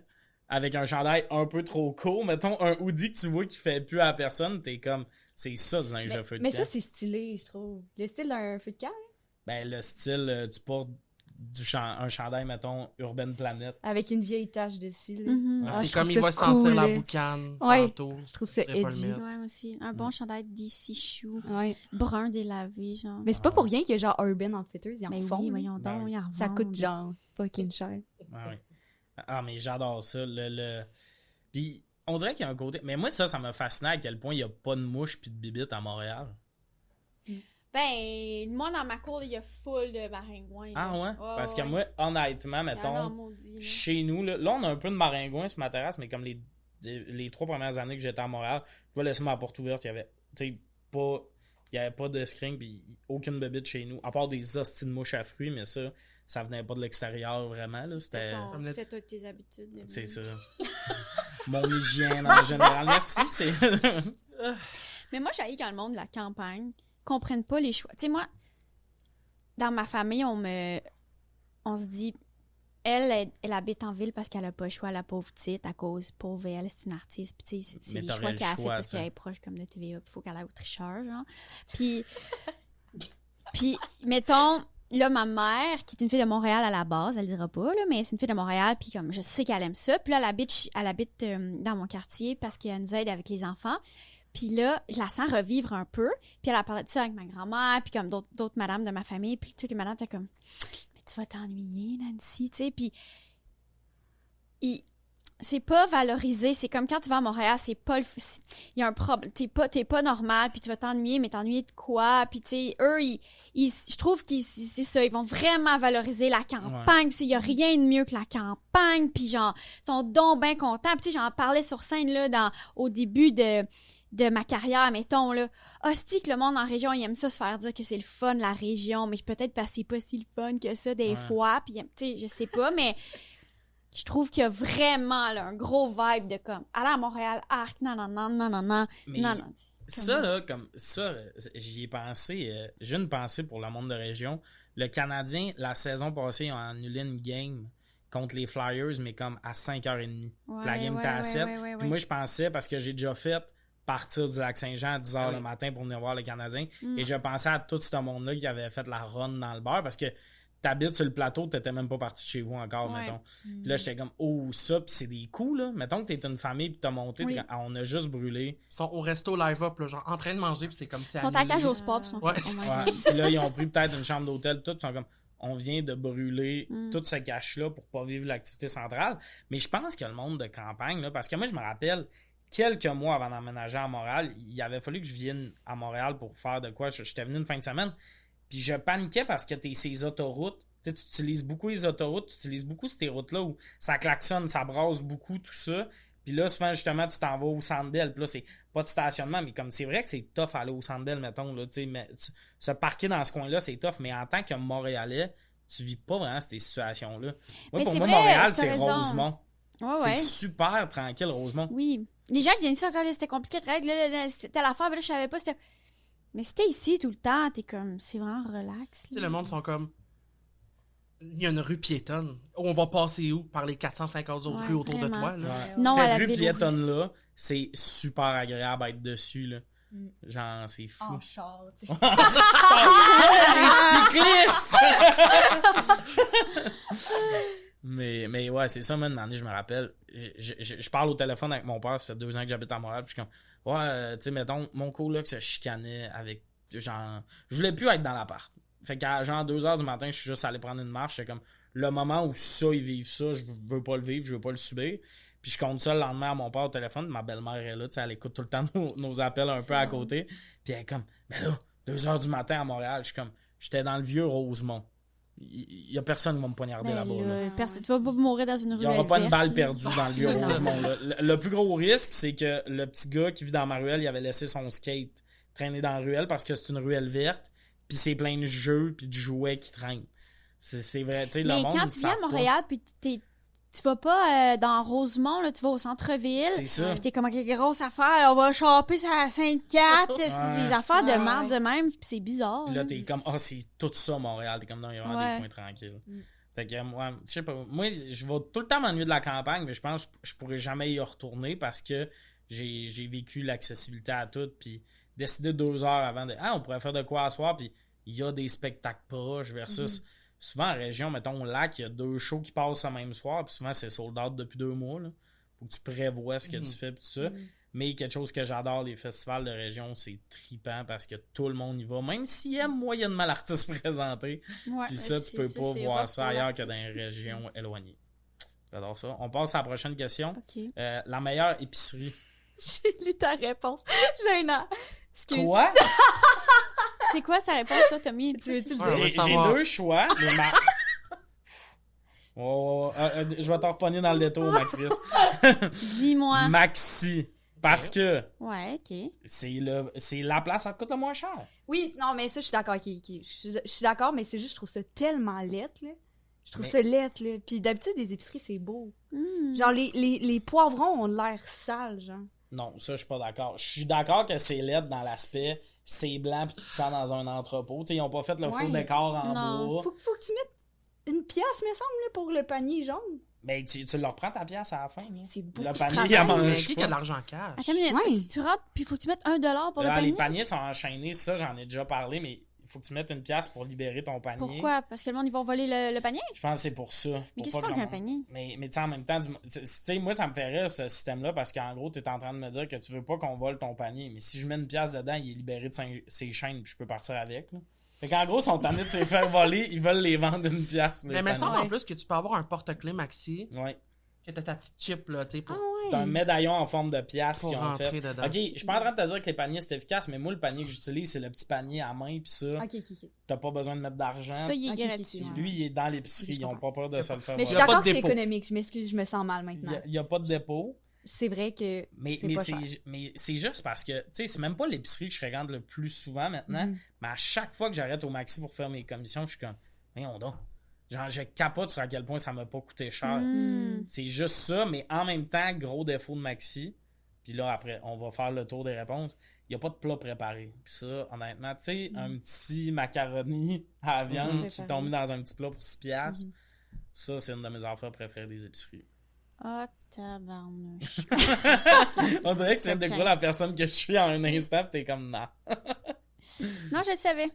Avec un chandail un peu trop court. Mettons un hoodie que tu vois qui fait plus à personne. T'es comme, c'est ça du linge de feu de Mais camp. ça, c'est stylé, je trouve. Le style d'un feu de camp, là, Ben, le style, tu portes un chandail, mettons, Urban Planet. avec une vieille tache dessus. Là. Mhm. Ah, T'es je comme trouve il va ça cool, sentir la là. boucane Ouais. tantôt. Je trouve ça Je voudrais pas le edgy. mettre. Ouais, moi aussi. Un bon chandail d'ici chou, Ouais. brun délavé, genre. Mais c'est pas pour rien qu'il y a genre Urban Outfitters, ils en Mais font. oui, là. voyons Ben donc, oui. ils en Ça revendent. coûte genre fucking cher. Ah, oui. Ah, mais j'adore ça. Puis, on dirait qu'il y a un côté. Mais moi, ça m'a fasciné à quel point il n'y a pas de mouches puis de bibites à Montréal. Ben, moi, dans ma cour, il y a full de maringouins. Ah, là. ouais? Parce que moi, honnêtement, Il y en a en mettons, maudit, là. chez nous, là, on a un peu de maringouins sur ma terrasse, mais comme les 3 premières années que j'étais à Montréal, je vais laisser ma porte ouverte. Il y avait, tu sais, pas. Il n'y avait pas de screen, puis aucune bébite chez nous, à part des hosties de mouches à fruits, mais ça venait pas de l'extérieur vraiment. Là, c'était. C'est toi tes habitudes. de C'est vie. ça. Mon hygiène en général. Merci, c'est. Mais moi, j'haïs quand le monde de la campagne comprenne pas les choix. Tu sais, moi, dans ma famille, on se dit, elle habite en ville parce qu'elle a pas le choix, la pauvre petite, à cause, pauvre elle, c'est une artiste. Puis tu sais, c'est Mais les t'aurais choix le qu'elle a fait choix, parce ça. qu'elle est proche comme de TVA, puis il faut qu'elle aille au tricheur, genre. Puis, mettons, là, ma mère, qui est une fille de Montréal à la base, elle le dira pas, là, mais c'est une fille de Montréal, puis comme je sais qu'elle aime ça. Puis là, elle habite dans mon quartier parce qu'elle nous aide avec les enfants. Puis là, je la sens revivre un peu. Puis elle a parlé de ça avec ma grand-mère, puis comme d'autres madames de ma famille. Puis toutes les madames étaient comme, mais tu vas t'ennuyer, Nancy, tu sais. Puis c'est pas valorisé. C'est comme quand tu vas à Montréal, c'est pas il y a un problème. T'es pas normal, puis tu vas t'ennuyer, mais t'ennuyer de quoi? Puis tu sais, eux, je trouve c'est ça. Ils vont vraiment valoriser la campagne. Puis il y a rien de mieux que la campagne. Puis genre, ils sont donc bien contents. Puis tu sais, j'en parlais sur scène, là, au début de ma carrière, mettons, là. Hostie que le monde en région, il aime ça se faire dire que c'est le fun, la région. Mais peut-être parce que c'est pas si le fun que ça, des fois. Puis tu sais, je sais pas, mais... Je trouve qu'il y a vraiment là, un gros vibe de comme aller à Montréal, arc, non. Ça, là, comme ça, j'y ai pensé. J'ai une pensée pour le monde de région. Le Canadien, la saison passée, ils ont annulé une game contre les Flyers, mais comme à 5h30. La game était à 7. Puis moi, je pensais, parce que j'ai déjà fait partir du Lac-Saint-Jean à 10h le matin pour venir voir le Canadien, et je pensais à tout ce monde-là qui avait fait la run dans le bar, parce que t'habites sur le plateau, t'étais même pas parti de chez vous encore, mettons. Puis là, j'étais comme, oh, ça, pis c'est des coups, là. Mettons que t'es une famille, pis t'as monté, on a juste brûlé. Ils sont au resto live-up, là, genre en train de manger, pis c'est comme si... Ils sont à cage au sport, pis ils sont... Puis là, ils ont pris peut-être une chambre d'hôtel, pis tout, pis ils sont comme, on vient de brûler tout ce cash-là pour pas vivre l'activité centrale. Mais je pense que le monde de campagne, là, parce que moi, je me rappelle, quelques mois avant d'emménager à Montréal, il avait fallu que je vienne à Montréal pour faire de quoi. J'étais venu une fin de semaine, puis je paniquais parce que t'es ces autoroutes. Tu sais, tu utilises beaucoup les autoroutes, tu utilises beaucoup ces routes-là où ça klaxonne, ça brasse beaucoup, tout ça. Puis là, souvent, justement, tu t'en vas au Centre Bell. Puis là, c'est pas de stationnement, mais comme c'est vrai que c'est tough aller au Centre Bell, mettons, là, tu sais, mais se parquer dans ce coin-là, c'est tough. Mais en tant que Montréalais, tu vis pas vraiment ces situations-là. Moi, pour moi, vrai, Montréal, c'est raison. Rosemont. C'est super tranquille, Rosemont. Oui. Les gens qui viennent ici, encore, c'était compliqué de travailler. C'était l'affaire, mais là, je savais pas. Mais si t'es ici tout le temps, t'es comme, c'est vraiment relax. Tu sais, le monde sont comme, il y a une rue piétonne. On va passer où? Par les 450 autres rues autour de toi, là. Non, cette rue piétonne-là, c'est super agréable à être dessus, là. Genre, c'est fou. En char, tu sais. Cycliste! Mais ouais, c'est ça, man. Je me rappelle. Je parle au téléphone avec mon père, ça fait 2 ans que j'habite à Montréal, puis je suis comme, ouais, tu sais, mettons, mon coloc se chicanait avec, genre, je voulais plus être dans l'appart. Fait qu'à genre 2h du matin, je suis juste allé prendre une marche. C'est comme, le moment où ça, ils vivent ça, je veux pas le vivre, je veux pas le subir. Puis je compte ça le lendemain à mon père au téléphone, ma belle-mère est là, tu sais, elle écoute tout le temps nos appels un peu à côté. Puis elle est comme, mais là, 2h du matin à Montréal, je suis comme, j'étais dans le vieux Rosemont. Il y a personne qui va me poignarder là-bas. Là. Tu vas pas mourir dans une rue. Il y aura pas une balle perdue dans le vieux Rosemont. Là. Le plus gros risque, c'est que le petit gars qui vit dans ma ruelle, il avait laissé son skate traîner dans la ruelle parce que c'est une ruelle verte, puis c'est plein de jeux puis de jouets qui traînent. C'est vrai, tu sais, le monde. Mais quand tu viens à Montréal, puis tu vas pas dans Rosemont, là, tu vas au centre-ville. C'est ça. Puis t'es comme, quelle grosse affaire, on va choper ça à Sainte-Cat. C'est des affaires de merde de même, puis c'est bizarre. Puis là, t'es comme, c'est tout ça, Montréal. T'es comme, non, il y a vraiment des coins tranquilles. Fait que, moi, je sais pas, moi, je vais tout le temps m'ennuyer de la campagne, mais je pense que je pourrais jamais y retourner parce que j'ai vécu l'accessibilité à tout, puis décider 2 heures avant de, on pourrait faire de quoi à soir, puis il y a des spectacles proches versus... Souvent, en région, mettons, au lac, il y a 2 shows qui passent le même soir, puis souvent, c'est sold out depuis 2 mois. Là. Faut que tu prévois ce que tu fais, puis tout ça. Mais quelque chose que j'adore, les festivals de région, c'est trippant parce que tout le monde y va, même s'il aime moyennement l'artiste présenté. Puis ça, tu peux pas voir ça ailleurs que dans les régions éloignées. J'adore ça. On passe à la prochaine question. Okay. La meilleure épicerie. J'ai lu ta réponse. Gênant. Excuse. Quoi? C'est quoi ta réponse, toi, Tommy? J'ai 2 choix. Mais je vais t'en repogner dans le détour, ma Chris. Dis-moi. Maxi. Parce que ouais, ok. c'est la place à te coûte le moins cher. Oui, non, mais ça, je suis d'accord. Je suis d'accord, mais c'est juste, je trouve ça tellement lettre, là. Je trouve ça lettre, là. Puis d'habitude, les épiceries, c'est beau. Genre, les poivrons ont l'air sales, genre. Non, ça, je suis pas d'accord. Je suis d'accord que c'est lettre dans l'aspect, c'est blanc puis tu te sens dans un entrepôt. T'sais, ils ont pas fait le faux décor en bois. Faut que tu mettes une pièce, me semble, là, pour le panier jaune. Mais tu leur prends ta pièce à la fin. Là. C'est beau. Le panier, il en mange qui pas. a de l'argent cash? Attends, tu rentres, puis faut que tu mettes $1 pour le panier. Les paniers sont enchaînés, ça, j'en ai déjà parlé, mais il faut que tu mettes une pièce pour libérer ton panier. Pourquoi? Parce que le monde, ils vont voler le panier? Je pense que c'est pour ça. Mais Pour qu'est-ce pas qu'ils font que avec un le panier? monde- Mais tu sais, en même temps, tu sais, moi, ça me fait rire, ce système-là, parce qu'en gros, tu es en train de me dire que tu veux pas qu'on vole ton panier. Mais si je mets une pièce dedans, il est libéré de ses chaînes, puis je peux partir avec. Là. Fait qu'en gros, ils sont tannés de se faire voler, ils veulent les vendre une pièce. Mais il me semble en plus que tu peux avoir un porte-clés maxi, Ouais. que t'as ta petite chip, là, tu sais, pour... C'est un médaillon en forme de pièce Pour qu'ils ont fait. rentrer dedans. Ok, je suis pas en train de te dire que les paniers c'est efficace, mais moi, le panier que j'utilise, c'est le petit panier à main, puis ça, Ok. t'as pas besoin de mettre d'argent. Ça, il est Ok, gratuit. ok, ok. Lui, il est dans l'épicerie, Je ils ont pas peur de se le faire Mais je suis Il y a voler. pas d'accord de que c'est dépôt. économique. Je m'excuse, je me sens mal Il maintenant. y a pas de dépôt. C'est vrai que Mais, c'est mais, pas c'est, cher. mais c'est juste parce que, tu sais, c'est même pas l'épicerie que je fréquente le plus souvent maintenant, Mhm. mais à chaque fois que j'arrête au Maxi pour faire mes commissions, je suis comme, voyons donc. Genre, je capote sur à quel point ça m'a pas coûté cher. Mm. C'est juste ça, mais en même temps, gros défaut de Maxi. Puis là, après, on va faire le tour des réponses. Il n'y a pas de plat préparé. Puis ça, honnêtement, tu sais, un petit macaroni à la viande qui Préparé. tombe dans un petit plat pour 6 piastres, Mhm. ça, c'est une de mes affaires préférées des épiceries. Oh, tabarnouche. On dirait que tu viens de Ok. découvrir la personne que je suis en un instant, pis t'es comme, non. Non, je le savais.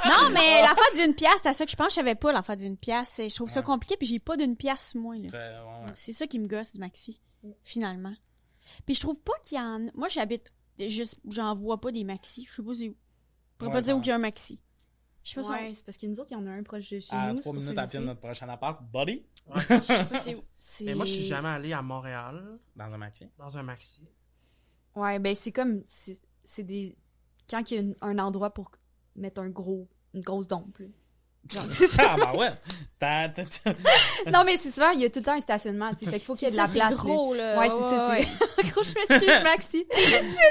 Non, mais l'affaire d'une pièce, c'est à ça que je pense. Je savais pas l'affaire d'une pièce. Je trouve ça Ouais. compliqué, puis j'ai pas d'une pièce, moi. Là. Ouais. C'est ça qui me gosse du maxi, finalement. Puis je trouve pas qu'il y en... Moi, j'habite... J'en vois pas des maxi. Je sais pas c'est où. Je pourrais Ouais, pas dire où ça. il y a un maxi. Je sais pas si Ouais, c'est parce que nous autres, il y en a un proche de chez À nous. 3 c'est pour minutes ça à que pied de je notre prochain appart, buddy, Ouais. c'est où. sais. Mais moi, je suis jamais allé à Montréal, dans un Maxi. dans un maxi. Ouais, ben c'est comme... C'est des... Quand il y a un endroit pour mettre une grosse dompe, là. Genre, c'est ça. Ah, bah ouais. Non, mais c'est souvent, il y a tout le temps un stationnement, tu sais. Fait qu'il faut qu'il y ait de la C'est place, gros, là. Ouais, c'est ça, ouais. c'est... Gros, je m'excuse, Maxi.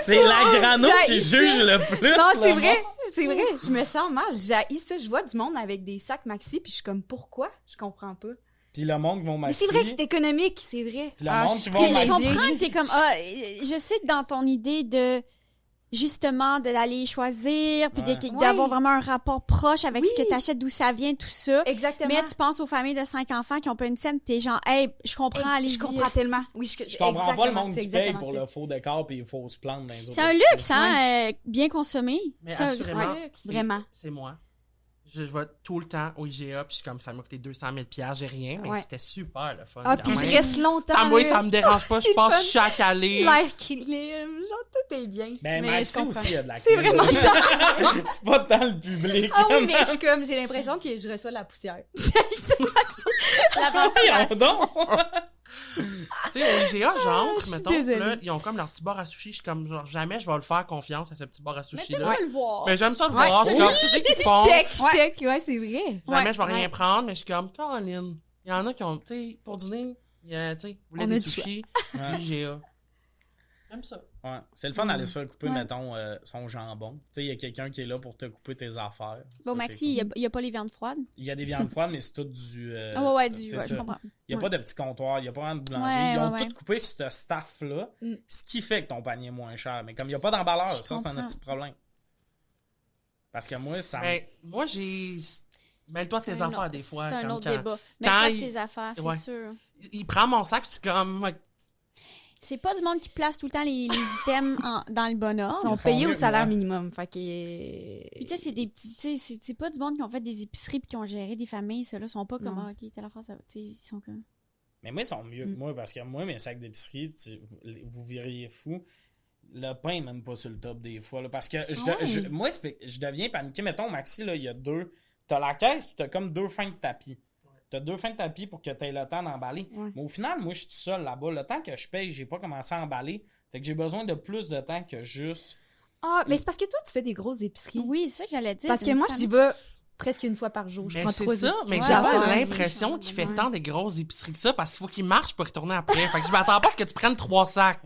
C'est la grano qui J'haïs juge le plus. Non, c'est le vrai, monde. c'est vrai. Je me sens mal. J'haïs ça. Je vois du monde avec des sacs Maxi, puis je suis comme, pourquoi? Je comprends pas. Puis le monde qui va au Mais Maxi. c'est vrai que c'est économique, c'est vrai. Puis le monde je qui suis va au Puis je Maxi. comprends que t'es comme... Ah, je sais que dans ton idée de... Justement, de l'aller choisir, puis Ouais. d'avoir Ouais. vraiment un rapport proche avec ce Oui. que t'achètes, d'où ça vient, tout ça. Exactement. Mais tu penses aux familles de 5 enfants qui ont pas une scène, t'es genre, hey, je comprends, allez-y. Je comprends tellement. Oui, Je comprends pas le monde c'est qui paye exactement pour ça. le faux décor puis il faut se plaindre dans les autres. C'est un épiceries. luxe, hein, bien consommé. Mais C'est un assurément, grand luxe. Vraiment. C'est moi. Je vais tout le temps au IGA, puis je suis comme, ça m'a coûté 200 000 $, j'ai rien, mais Ouais. c'était super le fun. Ah, quand puis je même. reste longtemps. Ça, moi, là. ça me dérange pas, C'est je passe fun. chaque allée. L'air clean, genre tout est bien. Ben, mais Maxi je comprends. aussi, il y a de la C'est clim. vraiment cher. C'est pas tant le public. Ah oui, mais je suis comme, j'ai l'impression que je reçois de la poussière. La Voyons ventilation. donc. Tu sais, au IGA, j'entre, suis mettons, désolée. là, ils ont comme leur petit bar à sushi. Je suis comme, genre, jamais je vais le faire confiance à ce petit bar à Mais sushi t'aimes là. ça le voir. Mais j'aime ça le Ouais, voir. Je suis oui. comme, tu sais qu'ils font. Je check. Ouais, c'est vrai. Jamais Ouais, je vais rien ouais. prendre, mais je suis comme, Caroline. Il y en a qui ont, tu sais, pour dîner, tu sais, vous voulez On a des du sushis, Ouais. IGA. J'aime ça. Ouais. C'est le fun d'aller se faire couper, Ouais. mettons, son jambon. Tu sais, il y a quelqu'un qui est là pour te couper tes affaires. Bon, Ça, Maxi, c'est il cool. y a pas les viandes froides. Il y a des viandes froides, mais c'est tout du. Ah ouais, c'est ouais, ça. je comprends. Il n'y a Ouais. pas de petit comptoir, il n'y a pas vraiment de boulanger. Ouais, Ils ont ouais, tout coupé ce staff-là, Mm. ce qui fait que ton panier est moins cher. Mais comme il n'y a pas d'emballeur, Je ça, c'est un comprends. petit problème. Parce que moi, ça. Mais moi, j'ai. Mêle-toi de tes C'est un affaires autre- des fois. C'est un comme autre quand- débat. Mais quand pas il- tes affaires, c'est Ouais. sûr. Il prend mon sac, puis c'est comme. ouais, C'est pas du monde qui place tout le temps les items dans le bon Ils ordre. sont font payés mieux au que salaire moi. minimum. Fait que. Puis tu sais, c'est des petits, tu sais, c'est pas du monde qui ont fait des épiceries puis qui ont géré des familles, ceux-là sont pas comme, Non. ah, ok, telle affaire, ça va, tu sais, ils sont comme... Mais moi, ils sont mieux que moi parce que moi, mes sacs d'épicerie, vous verriez fou. Le pain est même pas sur le top des fois. Là, parce que ouais. moi, je deviens paniqué. Mettons, Maxi, là, il y a deux. T'as la caisse, puis t'as comme 2 fins de tapis. T'as 2 fins de tapis pour que t'aies le temps d'emballer. Ouais. Mais au final, moi, je suis tout seul là-bas. Le temps que je paye, j'ai pas commencé à emballer. Fait que j'ai besoin de plus de temps que juste. Ah, mais c'est parce que toi, tu fais des grosses épiceries. Oui, c'est ça que j'allais dire. Parce que moi, j'y vais presque une fois par jour. Je Mais prends c'est 3 ça, mais épiceries. j'ai pas ouais, l'impression ouais. qu'il fait Ouais. tant des grosses épiceries que ça parce qu'il faut qu'il marche pour retourner après. Fait que je m'attends pas à ce que tu prennes 3 sacs.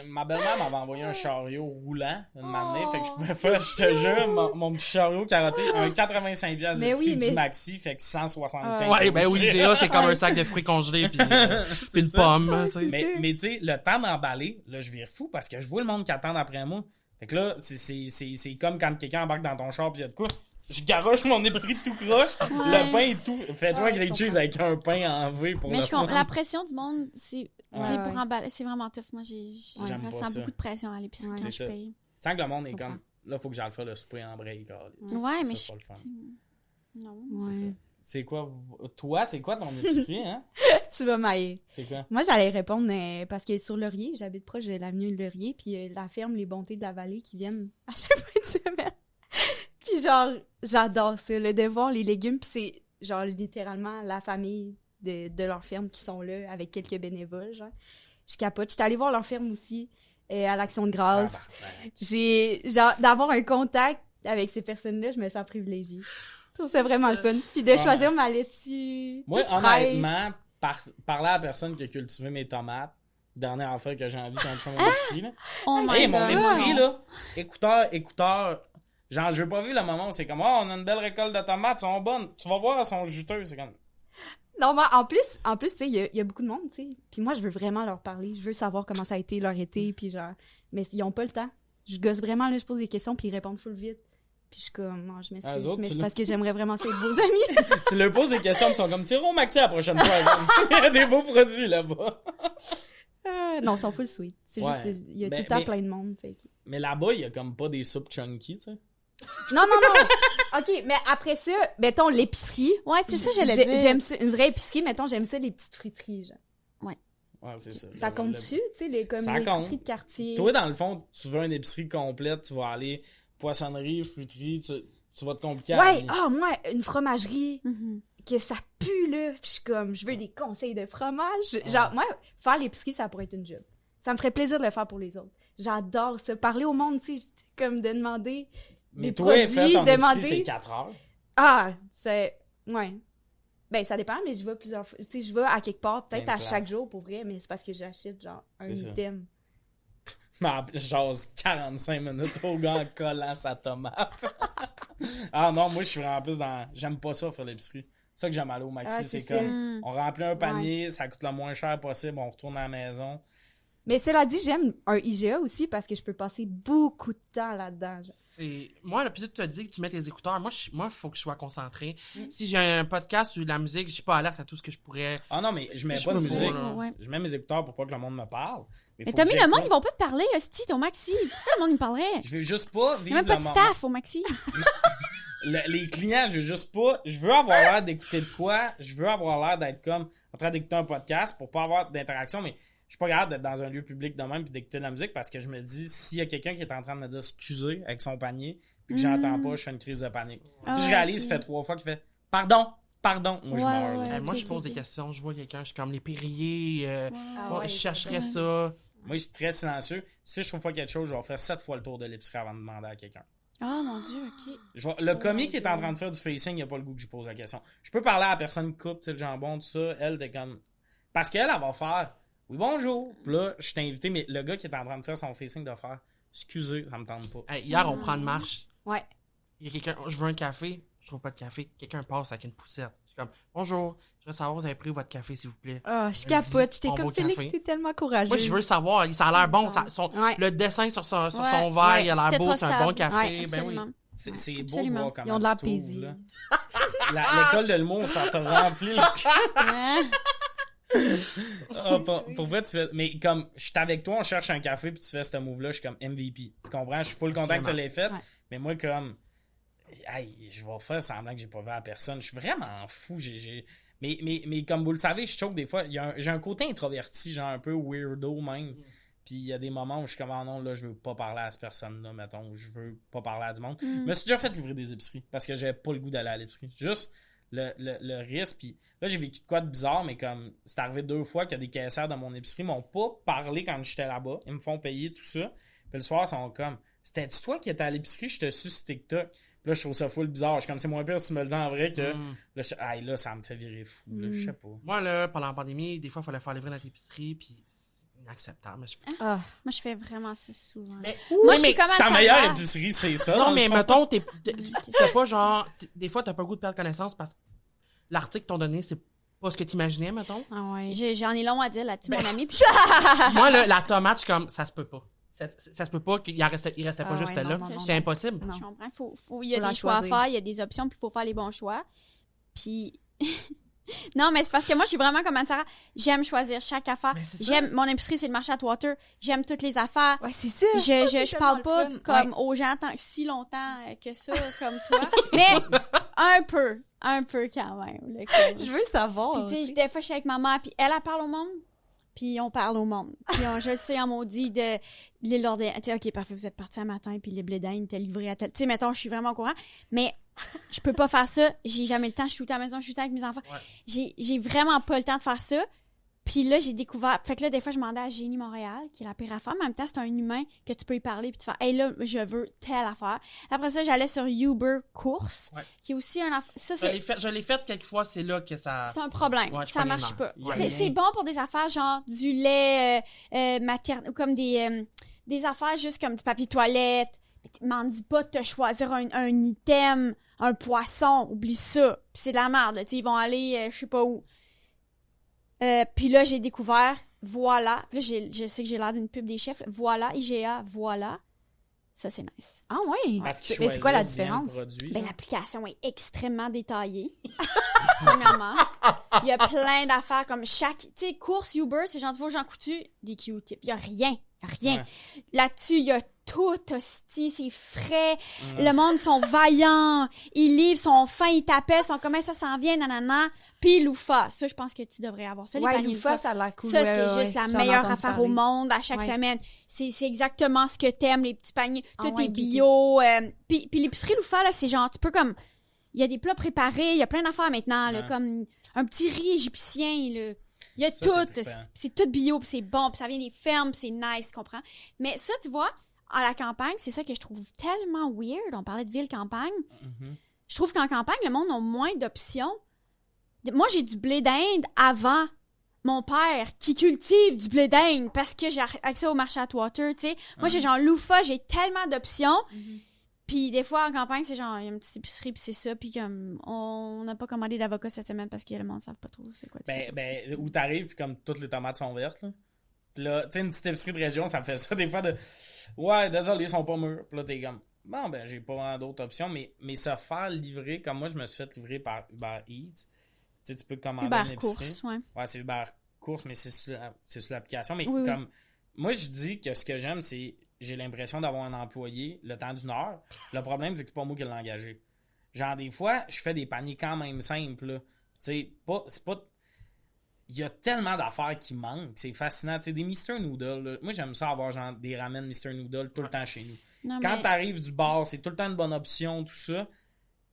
Ma belle-mère m'avait envoyé un chariot roulant une matinée. Fait que je pouvais faire, je te jure, mon petit chariot carotté, un 85$ Mais d'épicerie oui, du mais- Maxi, fait que 175$. Ouais, ben oui, GA, c'est comme un sac de fruits congelés puis une ça. pomme, tu sais. Mais tu sais, le temps d'emballer, là, je vire fou parce que je vois le monde qui attend après moi. Fait que là, c'est comme quand quelqu'un embarque dans ton char pis il y a de quoi. Je garoche mon épicerie tout croche, le pain est tout. Fais-toi Ouais, grilled je cheese comprends. avec un pain en V pour Mais le je comprends, fun. la pression du monde, c'est, tu sais, Ouais, pour ouais. emballer, c'est vraiment tough. Moi, J'aime je pas sens ça. beaucoup de pression à l'épicerie Ouais. quand C'est je ça. paye. Tu sens que le monde est Je comme. comprends. là, faut que j'aille faire le souper en break. Ouais, mais c'est pas le fun. Non. C'est ça. Ouais. C'est quoi, toi, c'est quoi ton épicerie, hein? Tu vas mailler. C'est quoi? Moi, j'allais répondre parce que sur Laurier, j'habite proche de l'avenue Laurier, puis la ferme Les Bontés de la Vallée qui viennent à chaque fin de semaine. Puis genre, j'adore ça, de voir les légumes, puis c'est genre littéralement la famille de leur ferme qui sont là avec quelques bénévoles, genre. Je capote. J'étais allée voir leur ferme aussi à l'Action de grâce. Genre, d'avoir un contact avec ces personnes-là, je me sens privilégiée. Je trouve ça vraiment le fun. Puis de choisir ma laitue. Moi, toute honnêtement, fraîche. parler à la personne qui a cultivé mes tomates, dernière affaire que j'ai envie quand je fais mon épicerie, là. Oh my Hey, mon God. épicerie, là, écouteur. Genre, je veux pas vu le moment où c'est comme, on a une belle récolte de tomates, elles sont bonnes. Tu vas voir, elles sont juteuses. C'est comme. Non, mais en plus, tu sais, il y a beaucoup de monde, tu sais. Puis moi, je veux vraiment leur parler. Je veux savoir comment ça a été leur été, puis genre... Mais ils ont pas le temps. Je gosse vraiment, là, je pose des questions, puis ils répondent full vite. Puis je suis comme, non, je m'excuse, autres, mais tu c'est l'as- parce que j'aimerais vraiment ça être beaux amis. Tu leur poses des questions, ils sont comme, tirons Maxi la prochaine fois. Il y a des beaux produits là-bas. Non, ils sont full sweet. C'est Ouais. juste, il y a Ben, tout le temps mais- plein de monde. Fait que- Mais là-bas, il y a comme pas des soupes chunky, tu sais. Non. OK, mais après ça, mettons l'épicerie. Ouais, c'est ça, j'allais J'ai- dire. J'aime ça, une vraie épicerie, mettons, j'aime ça, les petites fruiteries, genre. Ouais, c'est ça. Ça compte-tu, tu sais, comme Ça les compte. fruiteries de quartier? Toi, dans le fond, tu veux une épicerie complète, tu vas aller poissonnerie, fruiterie, tu vas te compliquer à la Ouais, vie. moi, une fromagerie. Mhm. Que ça pue, là. Puis je suis comme, je veux des conseils de fromage. Genre, moi, faire l'épicerie, ça pourrait être une job. Ça me ferait plaisir de le faire pour les autres. J'adore ça. Parler au monde, tu sais, c'est comme de demander Mais des toi, produits, faire ton demander... épicerie, c'est 4 heures. Ah, c'est... Ouais. Ben, ça dépend, mais je vais plusieurs fois. Tu sais, je vais à quelque part, peut-être Plein à de chaque place. jour, pour vrai, mais c'est parce que j'achète, genre, un C'est ça. item. J'ose 45 minutes au gars en collant sa tomate. Ah non, moi, je suis vraiment plus dans... J'aime pas ça, faire l'épicerie. C'est ça que j'aime aller au Maxi, Ah, c'est c'est comme... ça. Mm. On remplit un panier, ça coûte le moins cher possible, on retourne à la maison. Mais cela dit, j'aime un IGA aussi parce que je peux passer beaucoup de temps là-dedans. Genre. Moi, puis tu te dis que tu mets tes écouteurs. Moi, il faut que je sois concentré. Si j'ai un podcast ou de la musique, je suis pas alerte à tout ce que je pourrais. Ah non, mais je mets Je pas de peux pas, musique. là. Ouais. Je mets mes écouteurs pour pas que le monde me parle. Mais faut t'as que mis le monde, j'écoute. ils vont pas te parler, hostie, ton Maxi. Pourquoi le monde, il parlerait? Je veux juste pas Il vivre y a même pas le de moment. staff au Maxi. Les clients, je veux juste pas... Je veux avoir l'air d'écouter de quoi. Je veux avoir l'air d'être comme en train d'écouter un podcast pour pas avoir d'interaction, mais je suis pas capable d'être dans un lieu public de même puis d'écouter de la musique parce que je me dis, s'il y a quelqu'un qui est en train de me dire excusez avec son panier puis que j'entends pas, je fais une crise de panique. Ah Si je ouais, réalise, ok. ça fait 3 fois qu'il fait pardon, moi je Ouais, meurs. ouais. là. Moi, ok, je pose ok. des questions. Je vois quelqu'un, je suis comme les périers. Ah moi, ouais, je chercherais ouais. ça. Moi, je suis très silencieux. Si je trouve pas quelque chose, je vais faire 7 fois le tour de l'épicerie avant de demander à quelqu'un. Oh mon Dieu, ok. Le commis qui est en train de faire du facing, il a pas le goût que je pose la question. Je peux parler à la personne qui coupe, tu sais, le jambon, tout ça. Elle, t'es comme. Parce qu'elle, elle va faire oui, bonjour. Puis là, je t'ai invité, mais le gars qui est en train de faire son facing doit faire excusez, ça me tente pas. Hey, hier, on prend une marche. Ouais. Il y a quelqu'un, je veux un café. Je trouve pas de café. Quelqu'un passe avec une poussette. Je suis comme bonjour. Je veux savoir, vous avez pris votre café, s'il vous plaît. Ah, je Elle capote. dit, J'étais on va comme au Félix, café. t'es tellement courageux. Moi, je veux savoir. Ça a l'air bon. Ouais. Le dessin sur son Ouais. verre, il a l'air C'était beau. trop C'est un bon stable. café. Ouais, Ben oui. Absolument. C'est beau de Absolument. voir comment Ils ont de la tu t'ouvres, paisible. là. L'école de l'humour, ça te remplit le cœur. Hein? Ah, pour vrai, tu fais. Mais comme je suis avec toi, on cherche un café, puis tu fais ce move-là, je suis comme MVP. Tu comprends? Je suis full content que tu l'aies fait. Ouais. Mais moi, comme. Hey, je vais faire semblant que j'ai pas vu à personne. Je suis vraiment fou. Mais comme vous le savez, je choque des fois. J'ai un côté introverti, genre un peu weirdo même. Puis il y a des moments où je suis comme, ah non, là, je veux pas parler à cette personne-là, mettons, ou je veux pas parler à du monde. Je me suis déjà fait livrer des épiceries parce que j'avais pas le goût d'aller à l'épicerie. Juste le risque. Puis là, j'ai vécu de quoi de bizarre, mais comme c'est arrivé 2 fois qu'il y a des caissières dans mon épicerie m'ont pas parlé quand j'étais là-bas. Ils me font payer tout ça. Puis le soir, ils sont comme, c'était-tu toi qui étais à l'épicerie? Je te suis sur TikTok. Puis là, je trouve ça full bizarre. Je suis comme, c'est moins pire si tu me le dis en vrai que. Là, là, ça me fait virer fou. Là, je sais pas. Moi, là, pendant la pandémie, des fois, il fallait faire livrer notre épicerie, puis c'est inacceptable. Ah. Moi, je fais vraiment ça souvent. Mais, Moi, je suis comme Ta Anne meilleure Savard. épicerie, c'est ça. dans non, le mais fond. mettons, t'as pas genre. Des fois, t'as pas le goût de perdre connaissance parce que l'article t'ont donné, c'est pas ce que t'imaginais, mettons. Ah ouais. J'en ai long à dire là-dessus, mon ami. Puis Moi, là, la tomate, je suis comme, ça se peut pas. Ça se peut pas qu'il restait pas Ah juste ouais, celle-là. non, non, C'est non. impossible. Non. je comprends. Il y a Faut la des choix à choisir. faire, il y a des options, puis il faut faire les bons choix. Puis Non, mais c'est parce que moi, je suis vraiment comme Anne-Sarah. J'aime choisir chaque affaire. Mais c'est ça. Mon épicerie, c'est le marché Atwater. J'aime toutes les affaires. Ouais, c'est ça. Je parle pas comme aux gens tant si longtemps que ça, comme toi. Mais un peu quand même. Là, comme... Je veux savoir. Puis tu sais, des fois, je suis avec ma mère, puis elle parle au monde, puis on parle au monde. Puis je sais en maudit de l'île d'Orléans. Tu sais, OK, parfait, vous êtes partis un matin, puis le blé d'Inde était livré à tel... Tu sais, mettons, je suis vraiment au courant. Mais je peux pas faire ça. J'ai jamais le temps. Je suis tout à la maison, je suis tout le temps avec mes enfants. Ouais. J'ai vraiment pas le temps de faire ça. Puis là, j'ai découvert... Fait que là, des fois, je demandais à Génie Montréal, qui est la pire affaire. Mais en même temps, c'est un humain que tu peux y parler puis te faire « Hey, là, je veux telle affaire. » Après ça, j'allais sur Uber Course, qui est aussi un affaire... Ça, c'est... Je l'ai fait quelques fois, c'est là que ça... C'est un problème. Ouais, je ça connais marche mal. pas. Ouais. C'est bon pour des affaires genre du lait maternel, ou comme des affaires juste comme du papier toilette. M'en dis pas de te choisir un item, un poisson, oublie ça. Puis c'est de la merde, là. Ils vont aller je sais pas où. Puis là, j'ai découvert, voilà. Là, je sais que j'ai l'air d'une pub des chefs. Voilà, IGA, voilà. Ça, c'est nice. Ah ouais. Parce qu'ils Mais c'est quoi la choisissent bien le différence? produit, Ben, genre. l'application est extrêmement détaillée. Premièrement. Il y a plein d'affaires comme chaque... Tu sais, course Uber, c'est genre, tu vois, Jean Coutu, des Q-tips. Il y a rien. Rien. Ouais. Là-dessus, il y a tout, hostie, c'est frais. Le monde sont vaillants. Ils livrent, sont fins, ils t'appellent, sont comment ça s'en vient, nanana. Puis Loufa. Ça, je pense que tu devrais avoir ça. Les Ouais, paniers Loufa, ça a l'air cool. ça, ouais, c'est ouais, juste la j'en ai meilleure entendu affaire parler. au monde à chaque Ouais. semaine. C'est exactement ce que t'aimes, les petits paniers. Ah Tout ouais, est ok, bio. Puis l'épicerie Loufa, là, c'est genre, tu peux comme... Il y a des plats préparés, il y a plein d'affaires maintenant, là, Ouais. comme un petit riz égyptien, là. Il y a Ça, tout. c'est trippant. C'est tout bio, puis c'est bon, puis ça vient des fermes, puis c'est nice, tu comprends? Mais ça, tu vois, à la campagne, c'est ça que je trouve tellement weird. On parlait de ville-campagne. Mhm. Je trouve qu'en campagne, le monde a moins d'options. Moi, j'ai du blé d'Inde avant mon père qui cultive du blé d'Inde parce que j'ai accès au marché Atwater, tu sais. Moi, j'ai genre Loufa, j'ai tellement d'options. Puis des fois, en campagne, c'est genre, il y a une petite épicerie, puis c'est ça. Puis comme, on n'a pas commandé d'avocat cette semaine parce que le monde ne savent pas trop c'est quoi. Où t'arrives, puis comme toutes les tomates sont vertes, là. Puis là, tu sais, une petite épicerie de région, ça me fait ça des fois de. Ouais, désolé, ils sont pas mûrs. Puis là, t'es comme. Bon, ben, j'ai pas vraiment d'autres options, mais se faire livrer, comme moi, je me suis fait livrer par Uber Eats. Tu sais, tu peux commander une Uber épicerie. course, ouais. Ouais, c'est Uber Course, mais c'est sur l'application. Mais Oui, oui. comme. Moi, je dis que ce que j'aime, c'est. J'ai l'impression d'avoir un employé le temps d'une heure. Le problème, c'est que c'est pas moi qui l'ai engagé. Genre, des fois, je fais des paniers quand même simples, là. Tu sais, c'est pas. Il y a tellement d'affaires qui manquent. C'est fascinant. Tu sais, des Mr. Noodle, là. Moi, j'aime ça avoir genre des ramen Mr. Noodle tout le temps chez nous. Non, Quand mais- t'arrives du bar, c'est tout le temps une bonne option, tout ça.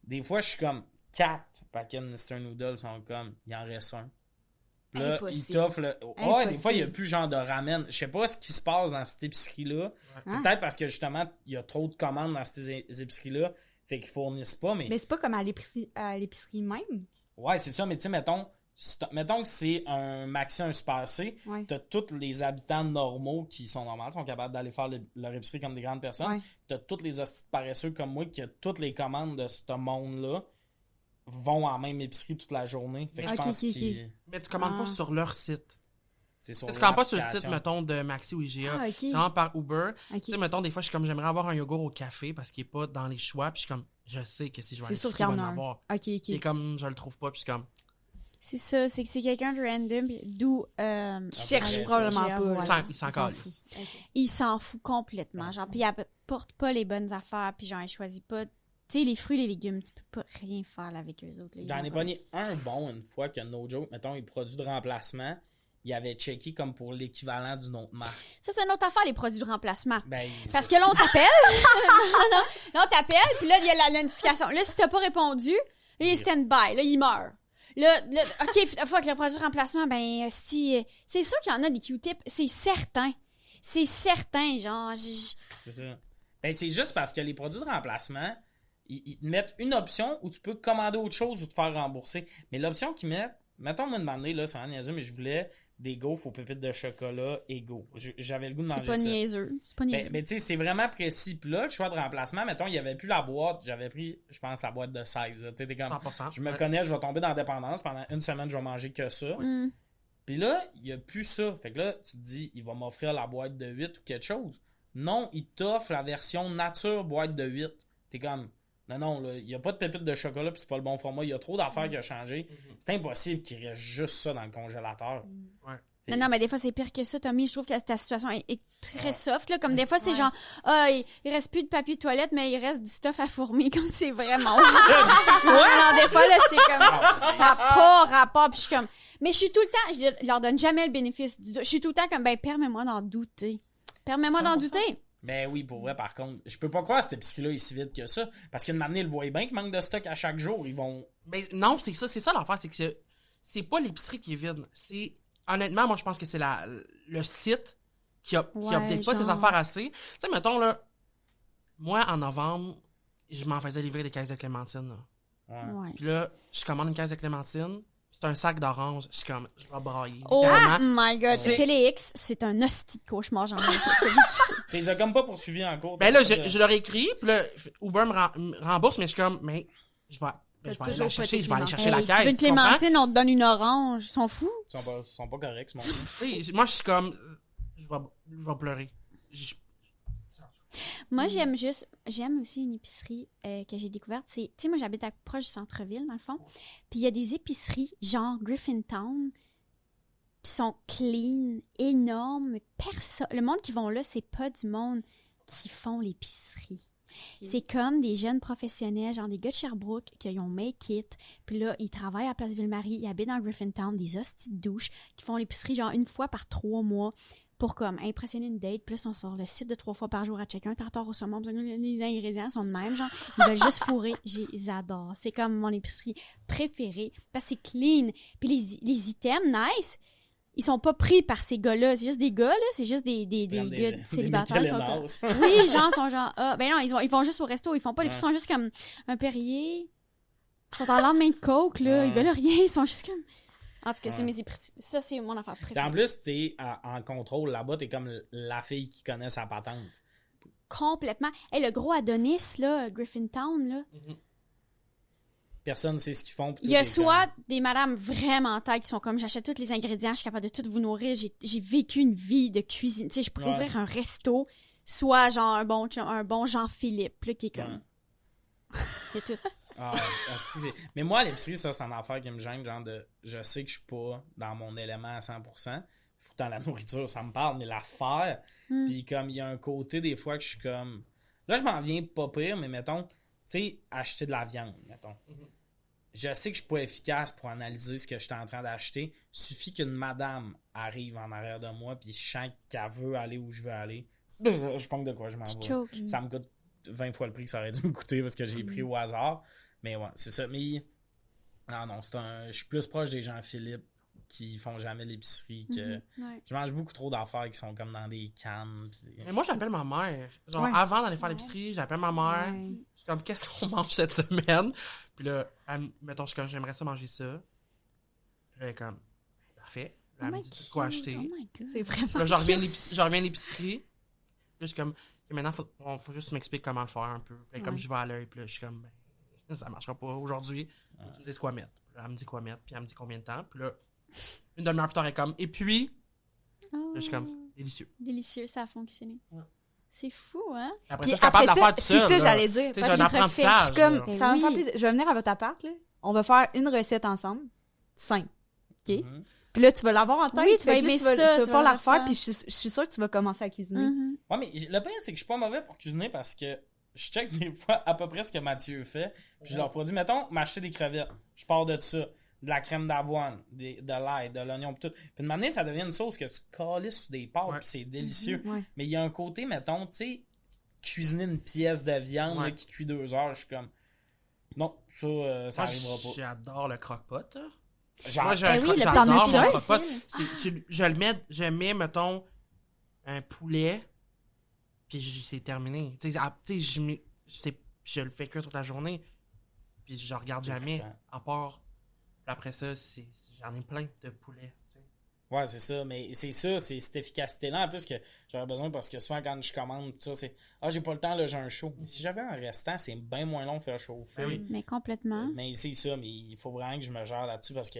Des fois, je suis comme 4 paquets de Mr. Noodle sont comme, il en reste un. Puis là, Impossible. ils t'offrent le. Ouais, Impossible. des fois, il n'y a plus genre de ramen. Je sais pas ce qui se passe dans cette épicerie-là. C'est Hein? peut-être parce que justement, il y a trop de commandes dans ces épiceries-là. Fait qu'ils fournissent pas, mais. Mais c'est pas comme à l'épicerie même. Ouais, c'est ça, mais tu sais, mettons que c'est un Maxi, un Super C. Ouais. T'as tous les habitants normaux qui sont normaux, sont capables d'aller faire leur épicerie comme des grandes personnes. Ouais. T'as tous les hosties de paresseux comme moi qui a toutes les commandes de ce monde-là vont en même épicerie toute la journée. Fait que je Ok, pense ok, qu'ils... Mais tu commandes Ah. pas sur leur site. C'est sur Tu sais, tu commandes pas sur le l'application. site, mettons, de Maxi ou IGA. Ah, ok. C'est vraiment par Uber. Ok. Tu sais, mettons, des fois, je suis comme, j'aimerais avoir un yogourt au café parce qu'il est pas dans les choix. Puis je suis comme, je sais que si je vais à C'est sûr l'épicerie, qu'il y il va en a en un. avoir. Ok, Et ok. comme, je le trouve pas. Puis je suis comme, C'est ça, c'est que c'est quelqu'un de random, puis d'où... Qui cherche Après, probablement ça, pas. il là. s'en- il s'en Il s'en calisse. fout. Ok. Il s'en fout complètement. Genre, puis il apporte pas les bonnes affaires, puis genre, il choisit pas... Tu sais, les fruits et les légumes, tu peux pas rien faire là, avec eux autres. là. Ils J'en vont ai comme- pogné un bon une fois que no joke, mettons, les produits de remplacement, il avait checké comme pour l'équivalent d'une autre marque. Ça, c'est une autre affaire, les produits de remplacement. Ben, Parce que là, on t'appelle. non, là, on t'appelle, puis là, il y a la notification. Là, si t'as pas répondu, là, il est stand-by. Là, il meurt. Là, OK, fuck, le produit de remplacement, ben, si... c'est sûr qu'il y en a des Q-tips, c'est certain. C'est certain, genre... c'est ça. Ben, c'est juste parce que les produits de remplacement, ils te mettent une option où tu peux commander autre chose ou te faire rembourser. Mais l'option qu'ils mettent, mettons, moi, demander, là, c'est vraiment niaiseux, mais je voulais des gaufres aux pépites de chocolat égaux. J'avais le goût de C'est manger pas ça. niaiseux. C'est pas niaiseux. Ben, tu sais, c'est vraiment précis. Puis là, le choix de remplacement, mettons, il n'y avait plus la boîte. J'avais pris, je pense, la boîte de 16. Tu sais, t'es comme, 100%. je me Ouais. connais, je vais tomber dans la dépendance. Pendant une semaine, je vais manger que ça. Hmm. Puis là, il n'y a plus ça. Fait que là, tu te dis, il va m'offrir la boîte de 8 ou quelque chose. Non, il t'offre la version nature boîte de 8. T'es comme, Non, il n'y a pas de pépites de chocolat puis c'est pas le bon format. Il y a trop d'affaires qui ont changé. C'est impossible qu'il reste juste ça dans le congélateur. Ouais. Non, mais des fois, c'est pire que ça, Tommy. Je trouve que ta situation est très soft. Là. Comme des fois, c'est Ouais. genre, il reste plus de papier de toilette, mais il reste du stuff à fourmis. Comme c'est vraiment. Non, des fois, là, c'est comme, ça n'a pas rapport. Puis je suis comme, mais je suis tout le temps, je leur donne jamais le bénéfice du doute. Je suis tout le temps comme, ben, permets-moi d'en douter. Permets-moi d'en 100%. douter. Ben oui, pour vrai, par contre, je peux pas croire que cette épicerie-là est si vite que ça. Parce qu'une année, ils le voient bien qu'il manque de stock à chaque jour. Ils vont. Ben non, c'est ça l'affaire, c'est que c'est pas l'épicerie qui est vide. C'est honnêtement, moi je pense que c'est le site qui update pas ses genre. affaires assez. Tu sais, mettons là, moi en novembre, je m'en faisais livrer des caisses de clémentine. Là. Ouais. Ouais. Puis là, je commande une caisse de clémentine, c'est un sac d'orange, je suis comme, je vais brailler. Oh littéralement. my god. C'est- Félix, c'est un hostie de cauchemar, j'en ai T'es les as comme pas poursuivis en cours. Ben là, je leur ai écrit, puis là, Uber me rembourse, mais je suis comme, mais je vais aller toujours la chercher, pas je vais aller tes chercher la Hey, caisse. tu veux une tu comprends? clémentine, on te donne une orange. Ils sont fous. Ils sont pas corrects, ce monde. Oui, moi je suis comme, je vais pleurer. Moi, j'aime aussi une épicerie que j'ai découverte. Tu sais, moi, j'habite proche du centre-ville, dans le fond. Puis il y a des épiceries, genre Griffintown, qui sont clean, énormes. Le monde qui vont là, c'est pas du monde qui font l'épicerie. C'est comme des jeunes professionnels, genre des gars de Sherbrooke, qui ont make it. Puis là, ils travaillent à Place Ville-Marie, ils habitent dans Griffintown, des hosties de douche, qui font l'épicerie genre une fois par 3 mois pour comme impressionner une date. Puis là, ils sont sur le site de 3 fois par jour à checker un tartare au saumon. Puis les ingrédients sont de même, genre, ils veulent juste fourrer. J'adore. C'est comme mon épicerie préférée parce que c'est clean. Puis les items, nice, ils sont pas pris par ces gars-là. C'est juste des gars, là. C'est juste des gars célibataires. Des Oui, genre, sont genre, ben non, ils vont juste au resto, ils font pas, ils sont juste comme un Perrier. Ils sont en lendemain de coke, là, ils veulent rien, ils sont juste comme. En tout cas, c'est mes épiceries. Ça, c'est mon affaire préférée. En plus, t'es en contrôle là-bas, t'es comme la fille qui connaît sa patente. Complètement. Hey, le gros Adonis, là, Griffintown, là. Personne ne sait ce qu'ils font. Il y a soit des madames vraiment tailles qui sont comme, j'achète tous les ingrédients, je suis capable de tout vous nourrir, j'ai vécu une vie de cuisine. Tu sais, je pourrais ouvrir un resto, soit genre un bon Jean-Philippe, là, qui est comme. C'est tout. Ah, mais moi, à l'épicerie, ça, c'est une affaire qui me gêne, genre de. Je sais que je suis pas dans mon élément à 100%. Pourtant, la nourriture, ça me parle, mais l'affaire. Puis comme il y a un côté, des fois, que je suis comme. Là, je m'en viens pas pire, mais mettons, tu sais, acheter de la viande, mettons. Je sais que je suis pas efficace pour analyser ce que je suis en train d'acheter. Suffit qu'une madame arrive en arrière de moi, puis je sens qu'elle veut aller où je veux aller. Je pense de quoi je m'en vais. Choke. Ça me coûte 20 fois le prix que ça aurait dû me coûter parce que j'ai pris au hasard. Mais ouais, c'est ça. Mais non, je suis plus proche des gens Philippe qui font jamais l'épicerie que. Ouais. Je mange beaucoup trop d'affaires qui sont comme dans des cannes. Pis... Mais moi, j'appelle ma mère. Genre, Ouais. avant d'aller faire l'épicerie, j'appelle ma mère. Ouais. Je suis comme, qu'est-ce qu'on mange cette semaine? Puis là, mettons, je suis comme, j'aimerais ça manger ça. Puis là, elle est comme, parfait. Là, elle me dit quoi acheter. Oh my God. C'est vraiment. Puis là, je reviens à l'épicerie. Puis là, je suis comme, et maintenant, faut juste m'expliquer comment le faire un peu. Puis là, comme je vais à l'œil, puis là, je suis comme, ben, ça marchera pas aujourd'hui. Faut que tu me dises quoi mettre. Puis là, elle me dit quoi mettre, puis elle me dit combien de temps. Puis là, une demi-heure plus tard, elle est comme, et puis, Oh. là, je suis comme, délicieux. Délicieux, ça a fonctionné. Ouais. C'est fou, hein? Après Puis ça, je suis capable de après la faire tout c'est seul. ça, là. j'allais dire. Tu sais, Parce c'est un que apprentissage. je suis comme, là. ça va me faire Oui. plaisir. Je vais venir à votre appart, là. On va faire une recette ensemble. Simple. OK? Mhm. Puis là, tu vas l'avoir en tête. Oui, tu vas Fait que là, aimer tu vas, ça, tu vas tu pas vas la la refaire, faire. puis je suis sûre que tu vas commencer à cuisiner. Mhm. Ouais, mais le pire, c'est que je suis pas mauvais pour cuisiner parce que je check des fois à peu près ce que Mathieu fait. Puis je leur produis, mettons, m'acheter des crevettes. Je pars de ça. De la crème d'avoine, de l'ail, de l'oignon, pis tout. Puis de manière, ça devient une sauce que tu calisses sur des pâtes, Ouais. puis c'est délicieux. Ouais. Mais il y a un côté, mettons, tu sais, cuisiner une pièce de viande Ouais. là, qui cuit 2 heures, je suis comme. Non, ça Moi, arrivera pas. j'adore le croque-pot. là. Genre, Moi, Ben oui, le j'adore plan mon de ça, croque-pot. Je mets, mettons, un poulet, puis c'est terminé. Tu sais, je le fais que toute la journée, puis je regarde C'est jamais, trippant. à part. Puis après ça, j'en ai plein de poulets. Tu sais. ouais, c'est ça. Mais c'est ça, c'est cette efficacité-là. En plus, que j'aurais besoin parce que souvent, quand je commande, tout ça, c'est j'ai pas le temps, là, j'ai un show. Mais si j'avais un restant, c'est bien moins long de faire chauffer. Ah oui. Mais complètement. Mais c'est ça, mais il faut vraiment que je me gère là-dessus parce que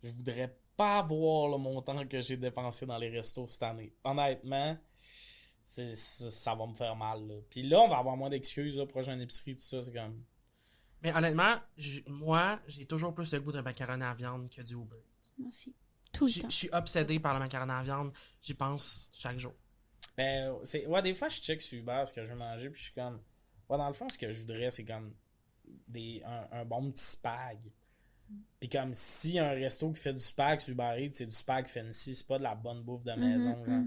je voudrais pas avoir le montant que j'ai dépensé dans les restos cette année. Honnêtement, ça va me faire mal. Là. Puis là, on va avoir moins d'excuses là, prochaine épicerie, tout ça. C'est comme. Mais honnêtement, moi, j'ai toujours plus le goût d'un macaroni à viande que du Uber. Moi aussi. Tout le Je temps. suis obsédé par le macaroni à viande. J'y pense chaque jour. Ben, des fois, je check sur Uber ce que je veux manger, puis je suis comme... Ouais, dans le fond, ce que je voudrais, c'est comme un bon petit spag. Puis comme si un resto qui fait du spag sur Uber Eats, c'est du spag fancy, c'est pas de la bonne bouffe de maison, genre.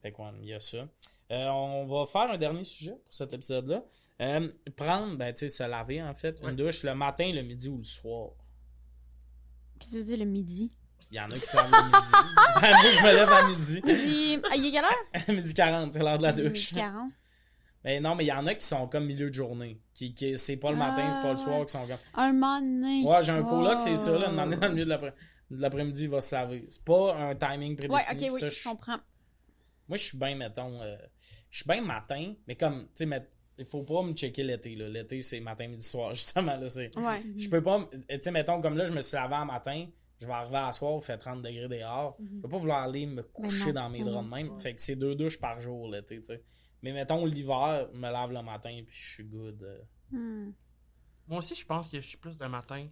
Fait quoi, il y a ça. On va faire un dernier sujet pour cet épisode-là. Prendre, ben, tu sais, se laver, en fait, une douche le matin, le midi ou le soir. Qu'est-ce que tu veux dire le midi? Il y en a qui se lavent le midi. Ben, moi, je me lève à midi. Midi. Il est quelle heure? Midi 40, c'est l'heure de la Midi douche. 40. Ben non, mais il y en a qui sont comme milieu de journée. Qui c'est pas le matin, c'est pas le soir, qui sont comme... Un moment donné. Ouais, j'ai un coloc, c'est ça, là, de m'amener dans le milieu de l'après-midi, il va se laver. C'est pas un timing prédéfini. Ouais, ok, oui, ça, je comprends. Moi, je suis bien, mettons... je suis bien matin, mais comme, tu sais, il faut pas me checker l'été, là. L'été, c'est matin, midi, soir, justement, là, c'est... Ouais. Je peux pas... Tu sais, mettons, comme là, je me suis lavé un matin, je vais arriver à soir, il fait 30 degrés dehors. Je peux pas vouloir aller me coucher dans mes draps de même. Fait que c'est 2 douches par jour, l'été, tu sais. Mais mettons, l'hiver, je me lave le matin, puis je suis good. Moi aussi, je pense que je suis plus de matin.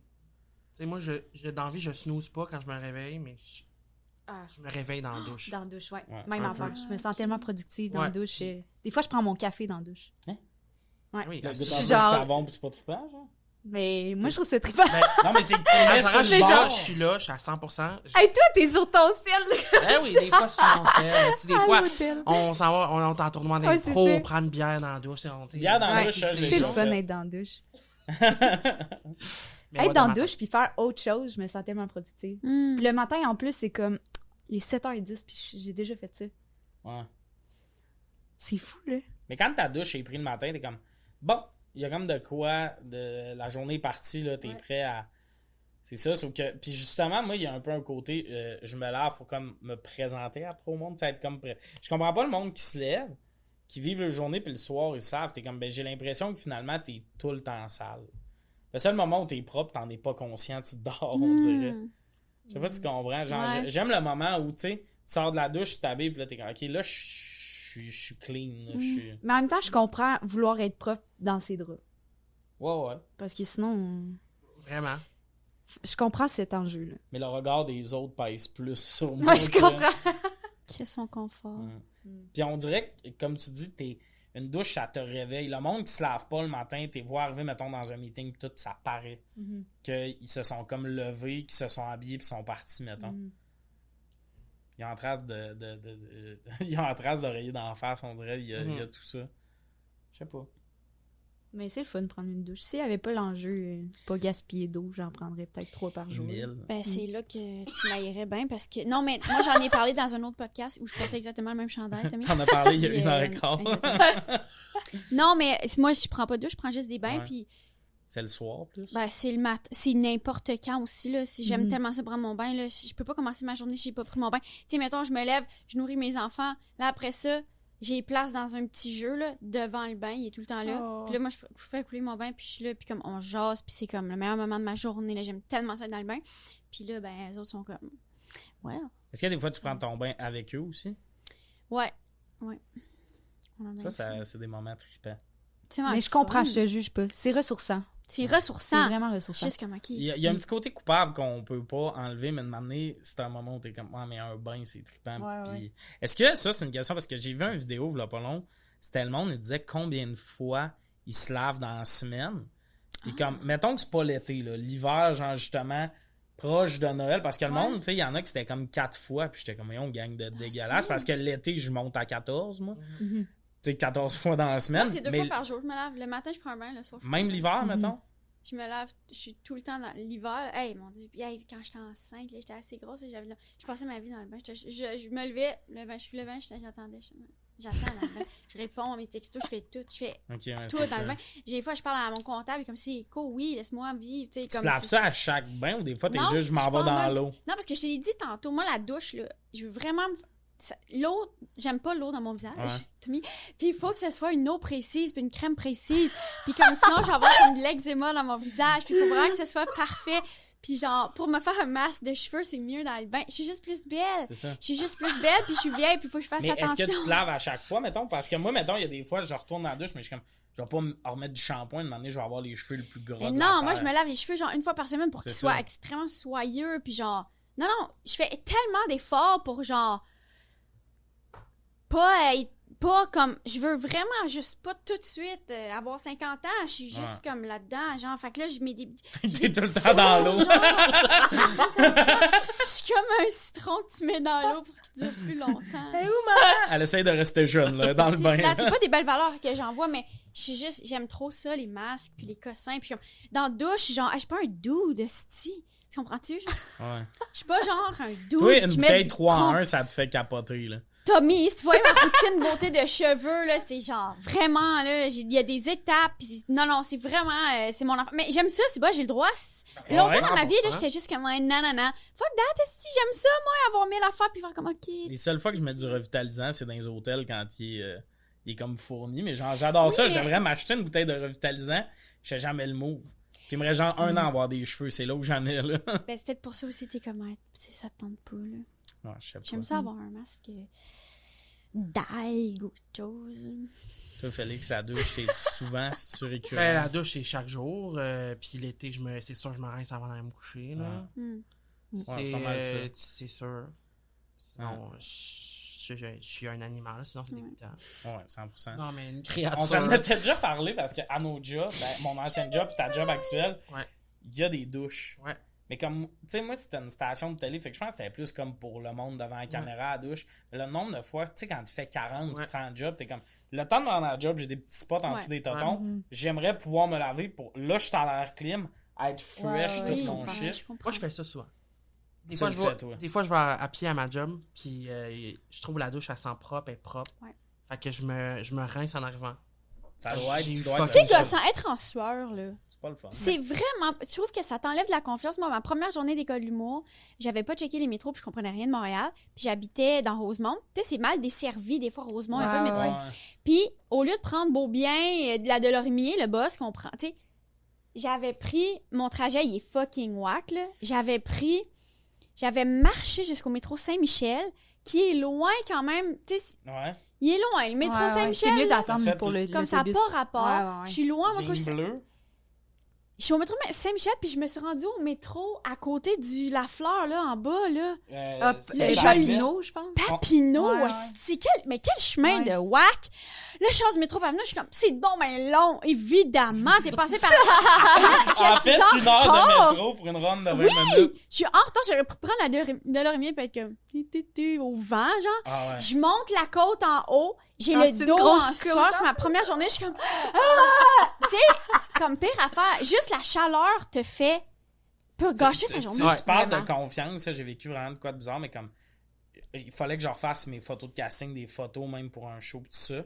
Tu sais, moi, d'envie, je snooze pas quand je me réveille, mais je me réveille dans la douche. Dans la douche, ouais. Ouais. Même Un affaire. peu. Je me sens tellement productive dans Ouais. la douche. Des fois, je prends mon café dans la douche. Ouais. Oui, Le là, goût suis d'un peu de genre- savon, puis c'est pas trippant, genre? Mais moi, je trouve ça trippant. Non, mais c'est que tu le mets sur je le suis bord. là, je suis à 100%. Hey, toi, t'es sur ton ciel, là. Ben oui, des fois, on fait. Si des À fois, l'hôtel. on s'en va, on est en tournoi Ouais, c'est d'impro, ça. on prend une bière dans la douche. Bière dans la Ouais, douche, ça, je l'ai c'est le déjà fun fait. d'être dans la douche. Mais Être ouais, dans la matin. douche puis faire autre chose, je me sens tellement productive. Hmm. Puis le matin, en plus, c'est comme... Il est 7h10, puis j'ai déjà fait ça. Ouais. C'est fou, là. Mais quand ta douche est prise le matin, t'es comme, bon, il y a comme de quoi, de la journée est partie, là, t'es prêt à... C'est ça, sauf que... Puis justement, moi, il y a un peu un côté, je me lave pour comme me présenter après au monde, ça être comme prêt. Je comprends pas le monde qui se lève, qui vivent la journée, puis le soir, ils savent, t'es comme, ben j'ai l'impression que finalement, t'es tout le temps sale. Le seul moment où t'es propre, t'en es pas conscient, tu dors, on dirait. Je sais pas si tu comprends. Genre, Ouais. j'aime le moment où, tu sais, tu sors de la douche, tu t'habilles, puis là, t'es comme, OK, là, je suis clean. Là, je suis... Mais en même temps, je comprends vouloir être propre dans ses draps. Ouais. Parce que sinon, Vraiment. je comprends cet enjeu-là. Mais le regard des autres pèse plus sur moi. Moi, je que- comprends. Qu'est-ce son confort? Puis on dirait que, comme tu dis, une douche, ça te réveille. Le monde qui se lave pas le matin, t'es voir arriver, mettons, dans un meeting, pis tout, ça paraît. Qu'ils se sont comme levés, qu'ils se sont habillés, puis sont partis, mettons. Il y a en trace il y a en trace d'oreiller d'en face, on dirait. Il y a tout ça. Je sais pas. Mais c'est le fun de prendre une douche. S'il n'y avait pas l'enjeu, pas gaspiller d'eau, j'en prendrais peut-être 3 par jour. 1000. Ben, c'est là que tu m'aillerais bien parce que. Non, mais moi, j'en ai parlé dans un autre podcast où je portais exactement le même chandail, Tommy. T'en as parlé il y a Puis, 1h15. exactement. Non, mais moi, je prends pas de douche, je prends juste des bains, Ouais. puis C'est le soir, plus. ben, c'est le c'est n'importe quand aussi, là. Si j'aime tellement ça prendre mon bain, là, je peux pas commencer ma journée si j'ai pas pris mon bain. Tu sais, mettons, je me lève, je nourris mes enfants, là, après ça, j'ai place dans un petit jeu, là, devant le bain, il est tout le temps là. Oh. Puis là, moi, je fais couler mon bain, puis je suis là, puis comme on jase, puis c'est comme le meilleur moment de ma journée, là, j'aime tellement ça être dans le bain. Puis là, ben, les autres sont comme, ouais. Est-ce qu'il y a des fois tu prends ton bain avec eux aussi? Ouais. On a C'est des moments trippants. Mais je comprends, je te juge pas. C'est ressourçant. C'est C'est ressourçant. vraiment ressourçant. Juste comme Il y a un petit côté coupable qu'on peut pas enlever, mais de m'amener, c'est un moment où t'es comme, ah, mais un bain, c'est trippant. Ouais, Puis ouais. Est-ce que ça, c'est une question, parce que j'ai vu une vidéo, il y a pas long, c'était le monde, il disait combien de fois ils se lavent dans la semaine. Puis comme, mettons que c'est pas l'été, là, l'hiver, genre justement, proche de Noël, parce que le monde, tu sais, il y en a qui c'était comme 4 fois, puis j'étais comme, on gang de dégueulasse, parce que l'été, je monte à 14, moi. Tu sais, 14 fois dans la semaine. Moi, c'est 2 mais fois par jour. Je me lave. Le matin, je prends un bain. Le soir, je même l'hiver, mettons. Je me lave. Je suis tout le temps dans l'hiver. Hey, mon Dieu. Puis, hey, quand j'étais enceinte, là, j'étais assez grosse. Et je passais ma vie dans le bain. Je me levais. Je me levais. J'attendais. J'attends dans le bain. Je réponds à mes textos. Je fais tout. Je fais Ok, ouais, tout c'est dans ça. le bain. Des fois, je parle à mon comptable. Comme c'est cool. Oui, laisse-moi vivre. Tu sais, Tu comme te laves si- ça à chaque bain ou des fois, t'es Non, juste, je m'en je vais pars dans mal. l'eau? Non, parce que je te l'ai dit tantôt, moi, la douche, là, je veux vraiment... L'eau, j'aime pas l'eau dans mon visage, Ouais. Tommy. Puis il faut que ce soit une eau précise, puis une crème précise. Puis comme sinon, je vais avoir comme de l'eczéma dans mon visage. Puis il faut vraiment que ce soit parfait. puis genre, pour me faire un masque de cheveux, c'est mieux dans le bain. Je suis juste plus belle. C'est ça. Je suis juste plus belle, puis je suis vieille, puis il faut que je fasse Mais est-ce attention. que tu te laves à chaque fois, mettons? Parce que moi, mettons, il y a des fois, je retourne dans la douche, mais je suis comme, je vais pas me remettre du shampoing, de moment donné, je vais avoir les cheveux le plus gros Mais de la non, moi, terre. je me lave les cheveux genre une fois par semaine pour C'est qu'ils ça. soient extrêmement soyeux, puis genre... Non, je fais tellement d'efforts pour genre... Pas comme... Je veux vraiment juste pas tout de suite avoir 50 ans, je suis juste comme là-dedans, genre... Fait que là, je mets des... T'es tout le temps dans l'eau. Je suis comme un citron que tu mets dans l'eau pour qu'il dure plus longtemps. Elle essaye de rester jeune, là, dans le C'est bain. plate, c'est pas des belles valeurs que j'envoie, mais j'aime trop ça, les masques, puis les cossins, puis comme... Dans la douche, genre, je suis pas un dude, esti. Tu comprends-tu? Genre? Ouais. Je suis pas genre un dude Toi, une qui met bouteille du 3 en con- 1, ça te fait capoter, là. Tommy, si tu vois ma routine beauté de cheveux, là, c'est genre, vraiment, là, il y a des étapes, pis non, c'est vraiment, c'est mon enfant. Mais j'aime ça, c'est pas, j'ai le droit. Longtemps Ouais, dans ma vie, là, 100%. j'étais juste comme, ouais, nanana. Fuck that, si j'aime ça, moi, avoir 1000 affaires, puis faire comme, ok. Les seules fois que je mets du revitalisant, c'est dans les hôtels quand il est comme fourni. Mais genre, j'adore ça. mais- J'aimerais m'acheter une bouteille de revitalisant. Je fais jamais le move. J'aimerais genre un an avoir des cheveux. C'est là où j'en ai, là. Ben, c'est peut-être pour ça aussi, t'es comme, ouais, ça te tente pas, là. Ouais, je sais pas. J'aime ça avoir un masque d'algue ou quelque chose. Toi, Félix, la douche, c'est souvent, si tu récurrent. Ben, la douche, c'est chaque jour. Puis l'été, c'est sûr, je me rince avant d'aller me coucher. Là. Hmm. Ouais, pas mal ça. C'est sûr. Sinon, je suis un animal, sinon c'est dégoûtant. Ouais, 100%. Non, mais une On créature. s'en était déjà parlé parce qu'à nos jobs, mon ancien job et ta job actuelle, Ouais. il y a des douches. Ouais. Mais comme, tu sais, moi, c'était une station de télé, fait que je pense que c'était plus comme pour le monde devant la caméra à la douche. Le nombre de fois, tu sais, quand tu fais 40 ou 30 jobs, t'es comme, le temps de me rendre à la job, j'ai des petits spots en Ouais. dessous des totons. J'aimerais pouvoir me laver pour, là, je suis à l'air clim, être fresh, Ouais, tout ouais, mon Ouais, shit. je comprends. Moi, je fais ça souvent. Des Tu fois, le je vais, fais, toi. des fois, je vais à pied à ma job, puis je trouve la douche, elle sent propre, elle est propre. Ouais. Fait que je me rince en arrivant. Ça doit être, J'ai tu eu dois fuck. être Tu le sais, seul. sans être en sueur, là. C'est pas le fun. C'est vraiment. Je trouve que ça t'enlève de la confiance. Moi, ma première journée d'école d'humour, j'avais pas checké les métros puis je comprenais rien de Montréal. Puis j'habitais dans Rosemont. Tu sais, c'est mal desservi des fois, Rosemont, il y a pas de métro. Ouais. Ouais. Puis au lieu de prendre Beaubien, de la Delorimier, le boss qu'on prend, tu sais, j'avais pris. Mon trajet, il est fucking whack, là. J'avais marché jusqu'au métro Saint-Michel, qui est loin quand même. Tu sais, Ouais. il est loin, le métro Ouais, ouais. Saint-Michel. C'est mieux là. d'attendre En fait, pour le Comme ça n'a l'autobus. pas rapport. Ouais, ouais, ouais. Je suis loin, moi, Ligne bleue. je suis au métro Saint-Michel, puis je me suis rendue au métro à côté du La Fleur, là, en bas, là. Hop, c'est ça, Papineau, je pense. Papineau, Ouais, ouais. hostie, mais quel chemin Ouais. de whack! Là, je change du métro Papineau, je suis comme, c'est donc ben long, évidemment, t'es passé par... En fait, une heure retard. de métro pour une ronde de 20 Oui! minutes. Je suis en retard, j'aurais pu prendre la Delorimier et être comme, au vent, genre. Ah ouais. Je monte la côte en haut, j'ai Ah, c'est le une dos grosse en sueur, côte, c'est hein? ma première journée, je suis comme, ah! Tu sais, comme pire affaire, juste la chaleur te fait, peut gâcher ta journée. Tu parles vraiment. de confiance, ça, j'ai vécu vraiment de quoi de bizarre, mais comme il fallait que je refasse mes photos de casting, des photos même pour un show, tout ça.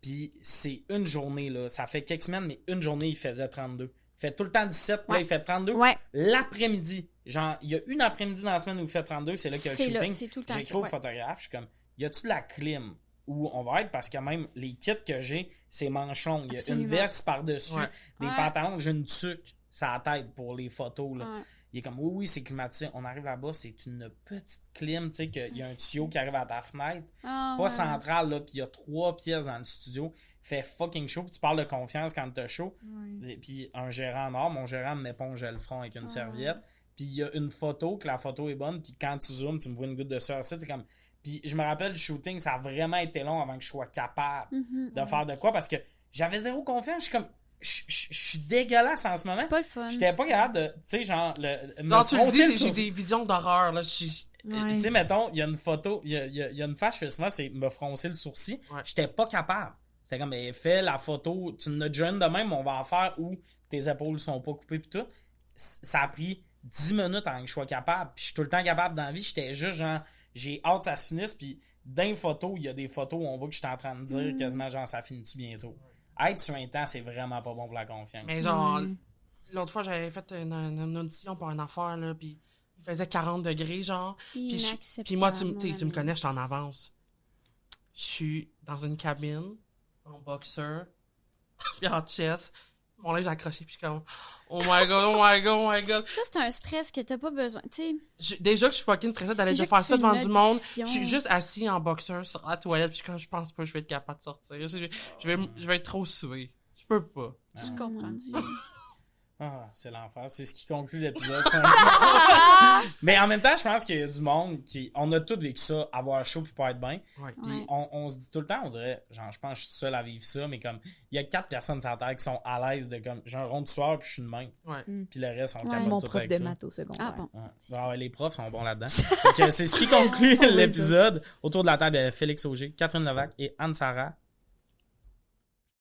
Puis c'est une journée, là. Ça fait quelques semaines, mais une journée, il faisait 32. Il fait tout le temps 17, puis là, Ouais. il fait 32. Ouais. L'après-midi, genre, il y a une après-midi dans la semaine où il fait 32, c'est là qu'il y a le C'est là, shooting. c'est tout le temps J'écris ça, au ouais. photographe, je suis comme, y a-tu de la clim où on va être, parce que même les kits que j'ai, c'est manches longues. Il y a Absolument. une veste par-dessus, Ouais. des Ouais. pantalons, j'ai une tuque sur la tête pour les photos, là. Ouais. Il est comme, oui, c'est climatisé. On arrive là-bas, c'est une petite clim, tu sais, qu'il y a un tuyau qui arrive à ta fenêtre. Ah, Pas ouais. central, là, puis il y a 3 pièces dans le studio. Fait fucking chaud, puis tu parles de confiance quand t'as chaud. Et puis un gérant en or, mon gérant m'épongeait le front avec une serviette. Puis il y a une photo, que la photo est bonne, puis quand tu zoomes, tu me vois une goutte de sueur. Ça, c'est comme... Puis je me rappelle du shooting, ça a vraiment été long avant que je sois capable de faire de quoi, parce que j'avais zéro confiance. Je suis comme... Je suis dégueulasse en ce moment. C'est pas le fun. J'étais pas capable de... Tu sais, genre... me Non, tu le froncer dis, j'ai sourcil. des visions d'horreur, là. Tu sais, mettons, il y a une photo, il y a une face, je fais souvent, c'est me froncer le sourcil. Ouais. J'étais pas capable. C'est comme, mais fais la photo, tu en as déjà une de même, on va en faire où tes épaules sont pas coupées pis tout. Ça a pris 10 minutes avant que je sois capable. Puis je suis tout le temps capable dans la vie. J'étais juste genre, j'ai hâte que ça se finisse. Puis dans les photos, il y a des photos où on voit que je suis en train de dire quasiment genre, ça finit-tu bientôt. Être sur un temps, c'est vraiment pas bon pour la confiance. Mais genre, l'autre fois, j'avais fait une audition pour une affaire, là, puis il faisait 40 degrés, genre. Puis moi, tu me connais, je suis en avance. Je suis dans une cabine, en boxeur, puis en chess, Mon linge accroché, puis je suis comme, oh my god, oh my god, oh my god. Ça, c'est un stress que t'as pas besoin, tu sais. Déjà que je suis fucking stressée d'aller Déjà de que faire tu ça fais devant une du monde. audition. Je suis juste assis en boxeur sur la toilette, puis je pense pas que je vais être capable de sortir. Je vais être trop soué. Je peux pas. Je comprends. Ah, c'est l'enfer. C'est ce qui conclut l'épisode. Mais en même temps, je pense qu'il y a du monde qui... On a tous vécu ça, avoir chaud puis pas être bien. Ouais. Puis Ouais. on se dit tout le temps, on dirait, genre, je pense que je suis seul à vivre ça, mais comme, il y a 4 personnes sur la Terre qui sont à l'aise de comme, j'ai un rond de soir puis je suis de même. Ouais. Puis le reste, on Ouais. capote Mon tout prof avec de ça. maths au secondaire. Ah bon. Ouais. Ah ouais, les profs sont bons là-dedans. Fait que c'est ce qui conclut l'épisode. Autour de la table, il y avait Félix Auger, Catherine Levac et Anne-Sara